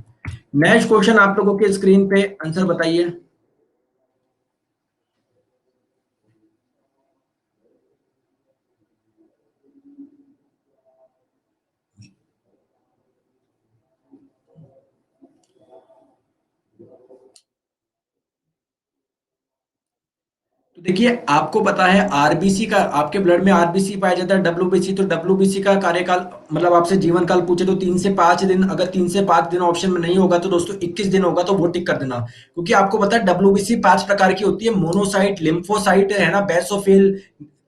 नेक्स्ट क्वेश्चन आप लोगों के स्क्रीन पे, आंसर बताइए। तो देखिए आपको पता है आरबीसी का, आपके ब्लड में आरबीसी पाया जाता है, डब्ल्यूबीसी। तो डब्ल्यूबीसी का कार्यकाल, मतलब आपसे जीवन काल पूछे तो 3 से 5 दिन। अगर 3 से 5 दिन ऑप्शन में नहीं होगा तो दोस्तों 21 दिन होगा, तो वो टिक कर देना। क्योंकि आपको पता है डब्ल्यूबीसी 5 प्रकार की होती है, मोनोसाइट, लिम्फोसाइट है ना, बेसोफिल,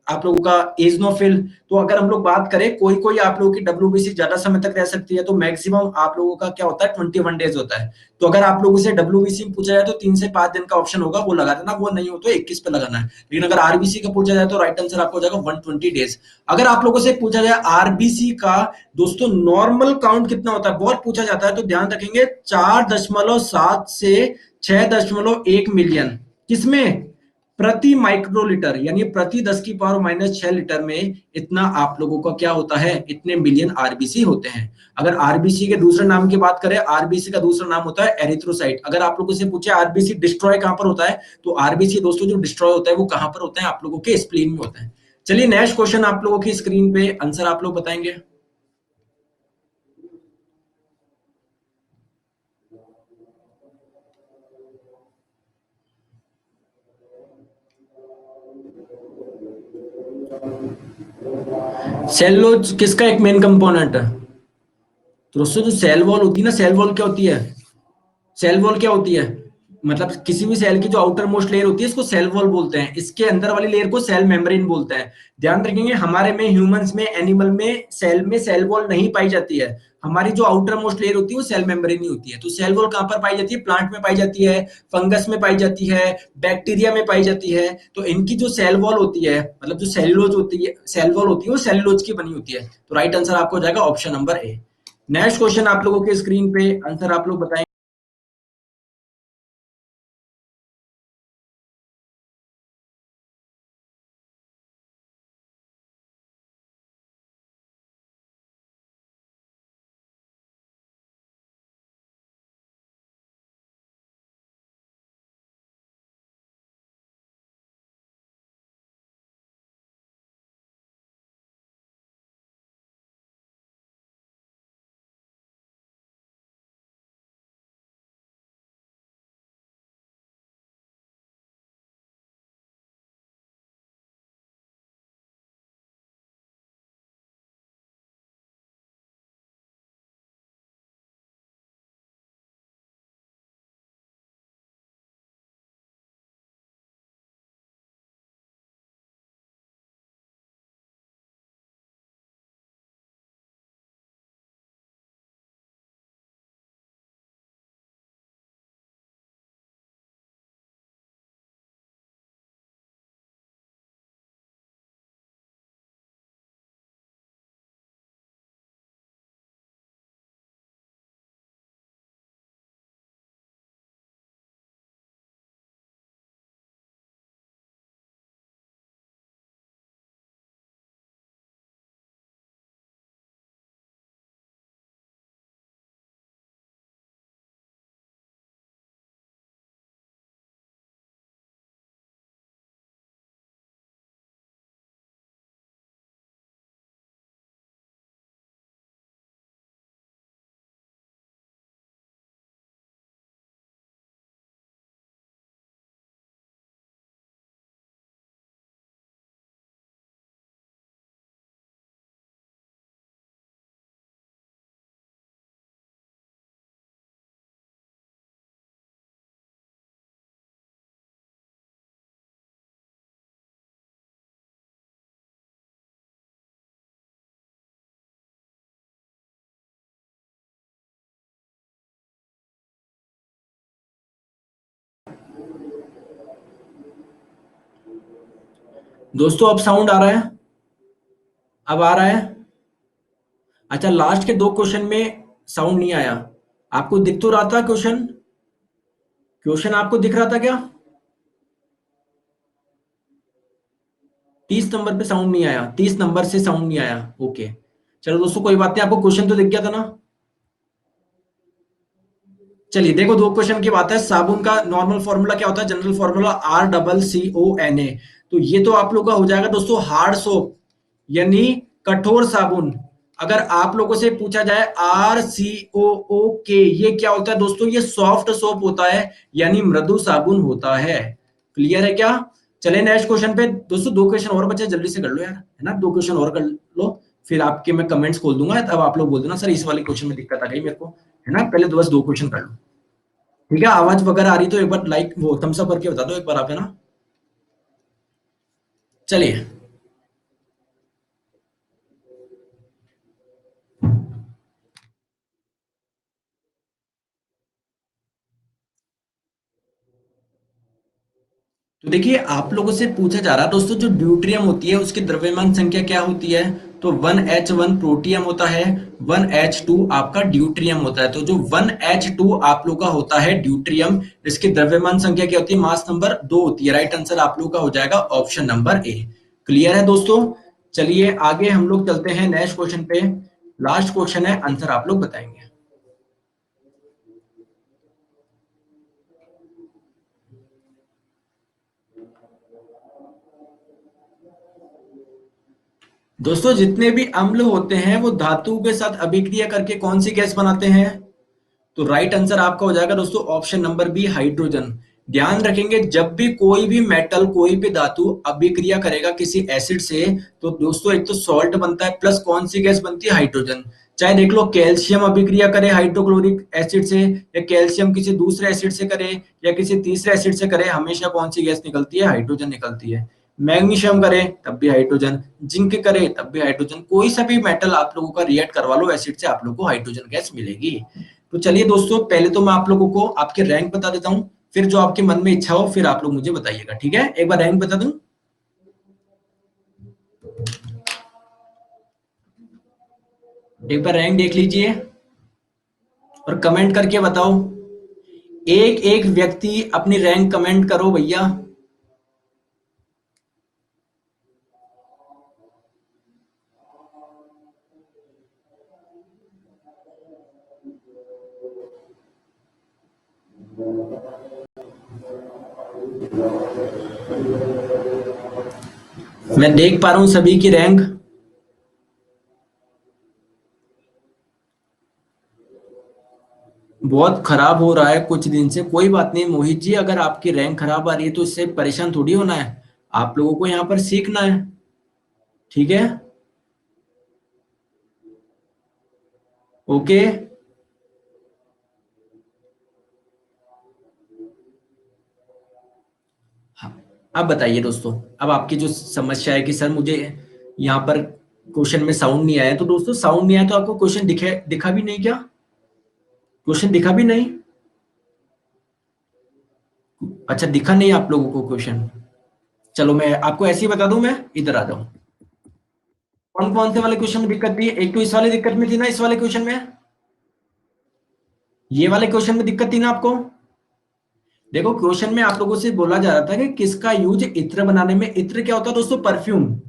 आप लोगों का एजनोफिल। तो अगर हम लोग बात करें, कोई कोई आप लोगों की डब्ल्यूबीसी ज्यादा समय तक रह सकती है, तो मैक्सिमम आप लोगों का क्या होता है, 21 डेज होता है। तो अगर आप लोगों से डब्ल्यूबीसी में पूछा जाए तो 3 से 5 दिन का ऑप्शन होगा, वो लगा देना। वो नहीं हो तो 21 पे लगाना है। लेकिन अगर आरबीसी का पूछा जाए तो राइट आंसर आपको हो जाएगा 120 डेज। अगर आप लोगों से पूछा जाए आरबीसी का दोस्तों नॉर्मल काउंट कितना होता है, बहुत पूछा जाता है, तो ध्यान रखेंगे 4.7 से 6.1 मिलियन। किसमें, प्रति माइक्रोलीटर, यानी प्रति 10⁻⁻⁶ लीटर में इतना आप लोगों का क्या होता है, इतने मिलियन आरबीसी होते हैं। अगर आरबीसी के दूसरे नाम की बात करें, आरबीसी का दूसरा नाम होता है एरिथ्रोसाइट। अगर आप लोगों से पूछे आरबीसी डिस्ट्रॉय कहां पर होता है, तो आरबीसी दोस्तों जो डिस्ट्रॉय होता है वो कहां पर होता है, आप लोगों के स्प्लीन में होता है। चलिए नेक्स्ट क्वेश्चन आप लोगों की स्क्रीन पे, आंसर आप लोग बताएंगे। सेलुलोज किसका एक मेन कंपोनेंट है। तो दोस्तों जो सेल वॉल होती है ना, सेल वॉल क्या होती है, सेल वॉल क्या होती है, मतलब किसी भी सेल की जो आउटर मोस्ट लेयर होती है इसको सेल वॉल बोलते हैं, इसके अंदर वाली लेयर को सेल मेम्ब्रेन बोलते हैं। ध्यान रखेंगे, हमारे में, ह्यूमंस में, एनिमल में सेल वॉल नहीं पाई जाती है। हमारी जो आउटर मोस्ट लेयर होती है वो सेल मेम्ब्रेन ही होती है। तो सेल वॉल कहां पर पाई जाती है, प्लांट में पाई जाती है, फंगस में पाई जाती है, बैक्टीरिया में पाई जाती है। तो इनकी जो सेल वॉल होती है, मतलब जो सेल्यूलोज होती है, सेल वॉल होती है, वो सेल्यूलोज की बनी होती है। तो राइट आंसर आपको हो जाएगा option number A. Next question आप लोगों के स्क्रीन पे, आंसर आप लोग बताएं। दोस्तों अब साउंड आ रहा है? अब आ रहा है? अच्छा, लास्ट के दो क्वेश्चन में साउंड नहीं आया। आपको दिख तो रहा था क्वेश्चन? क्वेश्चन आपको दिख रहा था क्या? 30 नंबर पे साउंड नहीं आया, 30 नंबर से साउंड नहीं आया। ओके, चलो दोस्तों कोई बात नहीं, आपको क्वेश्चन तो दिख गया था ना? चलिए देखो, दो क्वेश्चन की बात है। साबुन का नॉर्मल फॉर्मूला क्या होता है? General formula RCCONA। तो ये तो आप लोगों का हो जाएगा दोस्तों हार्ड सोप, यानी कठोर साबुन। अगर आप लोगों से पूछा जाए RCOOK, ये क्या होता है दोस्तों? ये सॉफ्ट सोप होता है, यानी मृदु साबुन होता है। क्लियर है क्या? चले नेक्स्ट क्वेश्चन पे। दोस्तों दो क्वेश्चन और बचे, जल्दी से कर लो यार, है ना? दो क्वेश्चन और कर लो, फिर आपके मैं कमेंट्स खोल दूंगा, तब आप लोग बोल देना सर इस वाले क्वेश्चन में दिक्कत आ गई मेरे को, है ना? पहले बस दो क्वेश्चन कर लो। ठीक है, आवाज वगैरह आ रही तो एक बार लाइक वो थम्स अप करके बता दो एक बार आप, है ना? चलिए, तो देखिए आप लोगों से पूछा जा रहा है दोस्तों, जो ड्यूट्रियम होती है उसकी द्रव्यमान संख्या क्या होती है? तो 1H1 प्रोटियम होता है, 1H2 आपका ड्यूट्रियम होता है। तो जो 1H2 आप लोग का होता है ड्यूट्रियम, इसकी द्रव्यमान संख्या क्या होती है? मास नंबर 2 होती है। राइट आंसर आप लोग का हो जाएगा ऑप्शन नंबर ए। क्लियर है दोस्तों? चलिए आगे हम लोग चलते हैं नेक्स्ट क्वेश्चन पे। लास्ट क्वेश्चन है, आंसर आप लोग बताएंगे। दोस्तों जितने भी अम्ल होते हैं वो धातु के साथ अभिक्रिया करके कौन सी गैस बनाते हैं? तो राइट आंसर आपका हो जाएगा दोस्तों ऑप्शन नंबर बी, हाइड्रोजन। ध्यान रखेंगे, जब भी कोई भी मेटल, कोई भी धातु अभिक्रिया करेगा किसी एसिड से, तो दोस्तों एक तो सॉल्ट बनता है, प्लस कौन सी गैस बनती है? हाइड्रोजन। चाहे देख लो कैल्शियम अभिक्रिया करे हाइड्रोक्लोरिक एसिड से, या कैल्शियम किसी दूसरे एसिड से करे, या किसी तीसरे एसिड से करे, हमेशा कौन सी गैस निकलती है? हाइड्रोजन निकलती है। मैग्नीशियम करे तब भी हाइड्रोजन, जिंक करे तब भी हाइड्रोजन, कोई सा भी मेटल आप लोगों का रिएक्ट करवा लो एसिड से, आप लोगों को हाइड्रोजन गैस मिलेगी। तो चलिए दोस्तों, पहले तो मैं आप लोगों को आपके रैंक बता देता हूँ, फिर जो आपके मन में इच्छा हो फिर आप लोग मुझे बताइएगा। ठीक है, एक बार रैंक बता दूं। एक बार रैंक देख लीजिए और कमेंट करके बताओ। एक एक व्यक्ति अपनी रैंक कमेंट करो भैया। मैं देख पा रहा हूं सभी की रैंक। बहुत खराब हो रहा है कुछ दिन से। कोई बात नहीं मोहित जी, अगर आपकी रैंक खराब आ रही है तो इससे परेशान थोड़ी होना है। आप लोगों को यहाँ पर सीखना है। ठीक है। ओके। हाँ, अब बताइए दोस्तों। अब आपकी जो समस्या है कि सर मुझे यहाँ पर क्वेश्चन में साउंड नहीं आया, तो दोस्तों साउंड नहीं आया तो आपको क्वेश्चन दिखे दिखा भी नहीं क्या? क्वेश्चन दिखा भी नहीं? अच्छा, दिखा नहीं आप लोगों को क्वेश्चन? चलो मैं आपको ऐसे ही बता दूं, मैं इधर आ जाऊं। कौन कौन से वाले क्वेश्चन में दिक्कत थी? एक तो इस वाले दिक्कत में थी ना, इस वाले क्वेश्चन में, ये वाले क्वेश्चन में दिक्कत थी ना आपको? देखो क्वेश्चन में आप लोगों से बोला जा रहा था कि किसका यूज इत्र बनाने में। इत्र क्या होता है दोस्तों? परफ्यूम।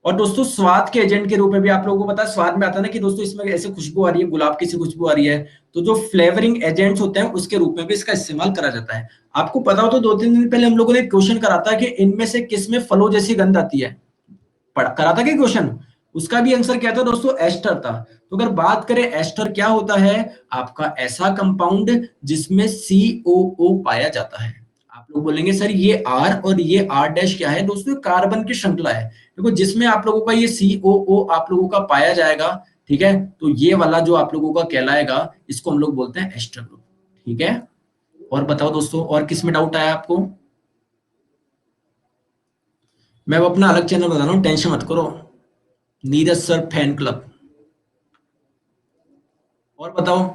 और दोस्तों स्वाद के एजेंट के रूप में भी आप लोगों को पता है, स्वाद में आता है ना कि दोस्तों इसमें ऐसे खुशबू आ रही है, गुलाब की सी खुशबू आ रही है, तो जो फ्लेवरिंग एजेंट्स होते हैं उसके रूप में भी इसका इस्तेमाल करा जाता है। आपको पता हो तो 2-3 दिन पहले हम लोगों ने क्वेश्चन करा था कि इनमें से किस में फलों जैसी गंध आती है। करा था कि क्वेश्चन, उसका भी आंसर क्या था दोस्तों? एस्टर था। तो अगर बात करें एस्टर क्या होता है, आपका ऐसा कंपाउंड जिसमें COO पाया जाता है। आप लोग बोलेंगे सर ये R और ये R डैश क्या है? दोस्तों कार्बन की श्रृंखला है। देखो जिसमें आप लोगों का ये COO आप लोगों का पाया जाएगा, ठीक है, तो ये वाला जो आप लोगों का कहलाएगा, इसको हम लोग बोलते हैं एस्टर ग्रुप। ठीक है। और बताओ दोस्तों, और किस में डाउट आया आपको? मैं अब अपना अलग चैनल बता रहा हूँ, टेंशन मत करो। Neeraj sir fan club. और बताओ।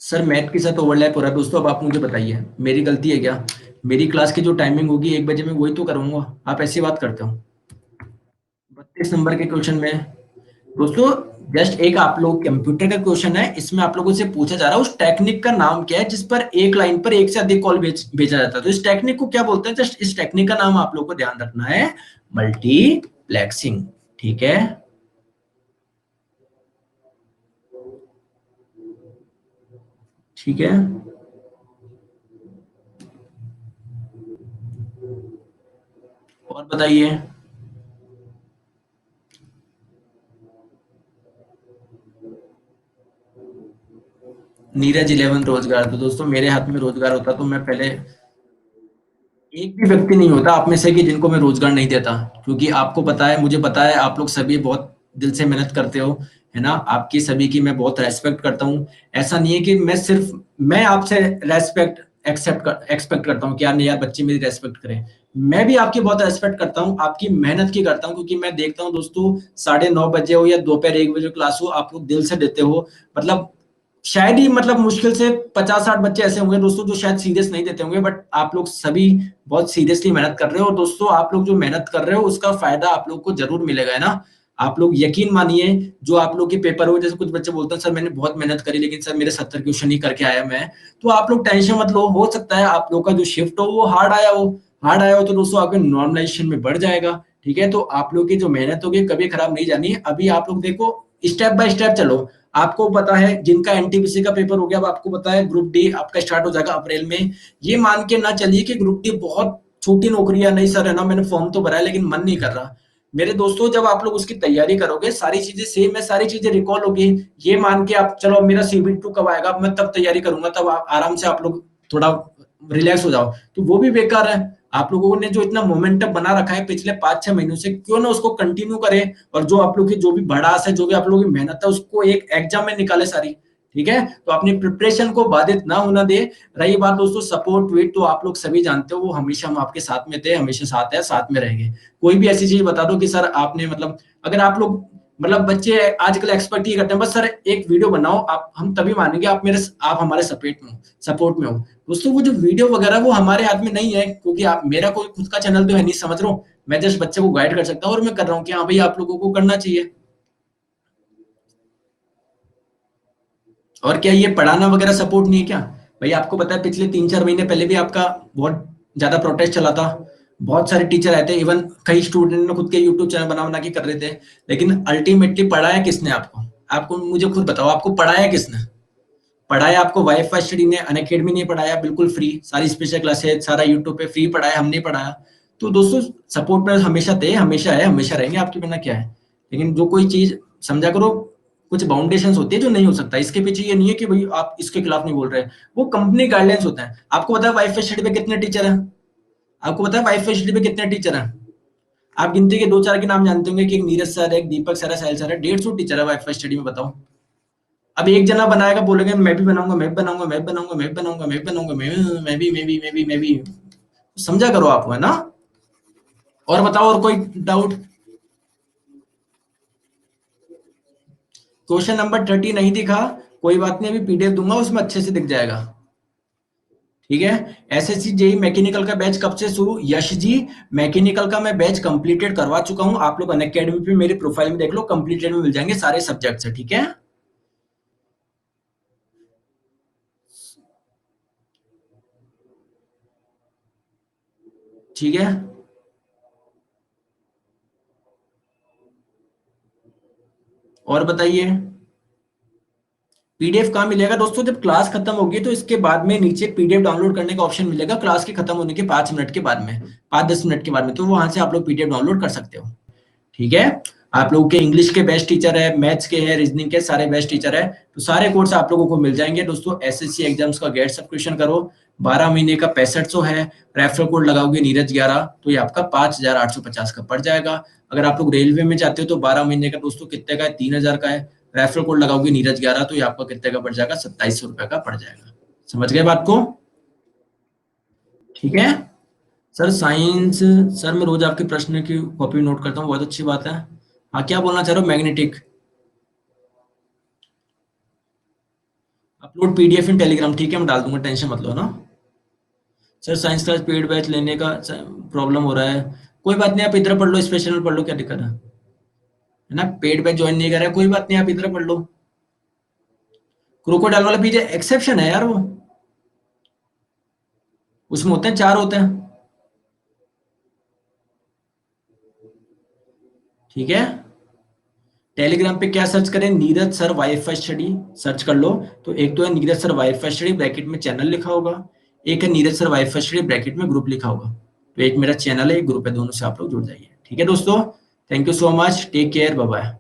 सर मैथ के साथ ओवरलैप हो रहा है दोस्तों, अब आप मुझे बताइए मेरी गलती है क्या? मेरी क्लास की जो टाइमिंग होगी 1 बजे में वही तो करूंगा, आप ऐसी बात करते हो। 32 नंबर के क्वेश्चन में दोस्तों जस्ट एक आप लोग कंप्यूटर का क्वेश्चन है, इसमें आप लोगों से पूछा जा रहा है उस टेक्निक का नाम क्या है जिस पर एक लाइन पर एक से अधिक कॉल भेजा जाता है। तो इस टेक्निक को क्या बोलते हैं, जस्ट इस टेक्निक का नाम आप लोग को ध्यान रखना है, मल्टीप्लेक्सिंग। ठीक है, ठीक है। और बताइए। नीरज 11 रोजगार, तो दोस्तों मेरे हाथ में रोजगार होता तो मैं पहले, एक भी व्यक्ति नहीं होता आप में से कि जिनको मैं रोजगार नहीं देता, क्योंकि आपको पता है, मुझे पता है, आप लोग सभी बहुत दिल से मेहनत करते हो, है ना। आपकी सभी की मैं बहुत रेस्पेक्ट करता हूँ। ऐसा नहीं है कि मैं सिर्फ, मैं आपसे रेस्पेक्ट एक्सपेक्ट करता हूँ कि यार नहीं यार बच्चे मेरी रेस्पेक्ट करें। मैं भी आपकी बहुत रेस्पेक्ट करता हूँ, आपकी मेहनत की करता हूँ, क्योंकि मैं देखता हूँ दोस्तों 9:30 बजे हो या दोपहर 1 बजे क्लास हो, आप लोग दिल से देते हो। मतलब शायद ही, मतलब मुश्किल से 50-60 बच्चे ऐसे होंगे दोस्तों जो शायद सीरियस नहीं देते होंगे, बट आप लोग सभी बहुत सीरियसली मेहनत कर रहे हो। और दोस्तों आप लोग जो मेहनत कर रहे हो उसका फायदा आप लोग को जरूर मिलेगा, है ना। आप लोग यकीन मानिए, जो आप लोग के पेपर हो, जैसे कुछ बच्चे बोलते हैं सर मैंने बहुत मेहनत करी लेकिन सर मेरे 70 क्वेश्चन ही करके आया मैं, तो आप लोग टेंशन मत लो, हो सकता है आप लोग का जो शिफ्ट हो वो हार्ड आया हो तो दोस्तों आपके नॉर्मलाइजेशन में बढ़ जाएगा। ठीक है, तो आप लोग की जो मेहनत होगी कभी खराब नहीं जानी है। अभी आप लोग देखो, स्टेप बाय स्टेप चलो। आपको पता है जिनका एनटीपीसी का पेपर हो गया, अब आपको पता है ग्रुप डी आपका स्टार्ट हो जाएगा अप्रैल में। ये मान के ना चलिए कि ग्रुप डी बहुत छोटी नौकरी है, नहीं सर है ना, मैंने फॉर्म तो भरा है लेकिन मन नहीं कर रहा। मेरे दोस्तों जब आप लोग उसकी तैयारी करोगे, सारी चीजें सेम है, सारी चीजें रिकॉल होगी। ये मान के आप चलो मेरा सीबीटी 2 कब आएगा, मैं तब तैयारी करूंगा, तब आराम से आप लोग थोड़ा रिलैक्स हो जाओ, तो वो भी बेकार है। आप लोगों ने जो इतना मोमेंटम बना रखा है पिछले 5-6 महीनों से, क्यों ना उसको कंटिन्यू करें, और जो आप लोग की जो भी भड़ास है, जो भी आप लोगों की मेहनत है, उसको एक एग्जाम में निकाले सारी। ठीक है, तो अपनी प्रिपरेशन को बाधित ना होना दे। रही बात दोस्तों सपोर्ट ट्वीट, तो आप लोग सभी जानते हो वो हमेशा हम आपके साथ में थे, हमेशा साथ है, साथ में रहेंगे। कोई भी ऐसी चीज बता दो कि सर आपने, मतलब अगर आप लोग, मतलब बच्चे आजकल एक्सपेक्ट ये करते हैं बस सर एक वीडियो बनाओ, आप हम तभी मानेंगे आप हमारे सपोर्ट में हो। दोस्तों वो जो वीडियो वगैरह वो हमारे हाथ में नहीं है, क्योंकि आप, मेरा कोई खुद का चैनल तो है नहीं, समझ रहे हो। मैं जस्ट बच्चे को गाइड कर सकता हूँ, और मैं कर रहा हूँ कि हाँ भाई आप लोगों को करना चाहिए। और क्या ये पढ़ाना वगैरह सपोर्ट नहीं है क्या? भाई आपको पता है पिछले 3-4 महीने पहले भी आपका बहुत ज्यादा प्रोटेस्ट चला था। बहुत सारे टीचर आए थे, इवन कई स्टूडेंट ने खुद के यूट्यूब चैनल बना बना के कर रहे थे। लेकिन अल्टीमेटली पढ़ाया किसने आपको? आपको मुझे खुद बताओ, आपको पढ़ाया किसने? पढ़ाया आपको वाईफाई स्टडी ने, अनअकैडमी ने पढ़ाया बिल्कुल फ्री, सारी स्पेशल क्लासेस सारा यूट्यूब पे फ्री पढ़ाया, हमने पढ़ाया। तो दोस्तों सपोर्ट में हमेशा थे, हमेशा है, हमेशा रहेंगे, आपके बिना क्या है। लेकिन जो कोई चीज समझा करो, कुछ बाउंडेशंस होती है जो नहीं हो सकता, इसके पीछे ये नहीं है कि भाई आप इसके खिलाफ नहीं बोल रहे, वो कंपनी गाइडलाइंस होता है। आपको पता है वाईफाई स्टडी पे कितने टीचर हैं? आपको पता है वाईफाई स्टडी पे कितने टीचर हैं? आप गिनती के 2-4 के नाम जानते होंगे कि एक नीरज सर है, एक दीपक सर है, साहिल सर है, 150 टीचर है वाईफाई स्टडी में, बताओ। अब एक जना बनाएगा, बोलेंगे मैं भी बनाऊंगा, मैं भी बनाऊंगा, मैं भी बनाऊंगा, मैं भी बनाऊंगा, मैं भी बनाऊंगा, मैं भी। समझा करो आप, है ना। और बताओ, और कोई डाउट? क्वेश्चन नंबर 30 नहीं दिखा, कोई बात नहीं, अभी पीडीएफ दूंगा उसमें अच्छे से दिख जाएगा। ठीक है। एसएससी जेई मैकेनिकल का बैच कब से शुरू? यश जी, मैकेनिकल का मैं बैच कंप्लीटेड करवा चुका हूं, आप लोग अनअकैडमी पे मेरी प्रोफाइल में देख लो, कंप्लीटेड में मिल जाएंगे सारे सब्जेक्ट से। ठीक है, ठीक है। और बताइए। पीडीएफ कहाँ मिलेगा दोस्तों? जब क्लास खत्म होगी तो इसके बाद में नीचे पीडीएफ डाउनलोड करने का ऑप्शन मिलेगा, क्लास के खत्म होने के 5 मिनट के बाद में, 5-10 मिनट के बाद में, तो वहां से आप लोग पीडीएफ डाउनलोड कर सकते हो। ठीक है। आप लोगों के इंग्लिश के बेस्ट टीचर है, मैथ्स के हैं, रीजनिंग के सारे बेस्ट टीचर है, तो सारे कोर्स आप लोगों को मिल जाएंगे दोस्तों। एसएससी एग्जाम्स का गेट सब्सक्रिप्शन करो, 12 महीने का 6500 है। रेफरल कोड लगाओगे नीरज 11, तो ये आपका 5850 का पड़ जाएगा। अगर आप लोग रेलवे में जाते हो तो 12 महीने का दोस्तों कितने का है? 3000 का है। रेफरल कोड लगाओगे नीरज 11, तो ये आपका कितने का पड़ जाएगा? 2700 रुपए का पड़ जाएगा। समझ गए बात को? ठीक है। सर साइंस, सर मैं रोज आपके प्रश्न की कॉपी नोट करता हूँ, बहुत अच्छी बात है। हाँ क्या बोलना चाह रहे हो? मैग्नेटिक अपलोड पीडीएफ इन टेलीग्राम, ठीक है मैं डाल दूंगा, टेंशन मत लो ना। Sir science class paid batch लेने का प्रॉब्लम हो रहा है। कोई बात नहीं, आप इधर पढ़ लो, स्पेशल में पढ़ लो, क्या दिक्कत है ना? पेड बैच ज्वाइन नहीं कर रहा है, कोई बात नहीं, आप इधर पढ़ लो। क्रोकोडाइल वाला पीजे एक्सेप्शन है यार वो, उसमें होते हैं 4 होते हैं। ठीक है। टेलीग्राम पे क्या सर्च करें? Neeraj sir wifi study search कर लो। तो एक तो है Neeraj sir wifi study, bracket में चैनल लिखा होगा। एक है Neeraj sir wifi study, bracket में ग्रुप लिखा होगा। तो एक मेरा चैनल है, एक ग्रुप है, दोनों से आप लोग जुड़ जाइए। ठीक है दोस्तों, thank you so much, take care, bye bye.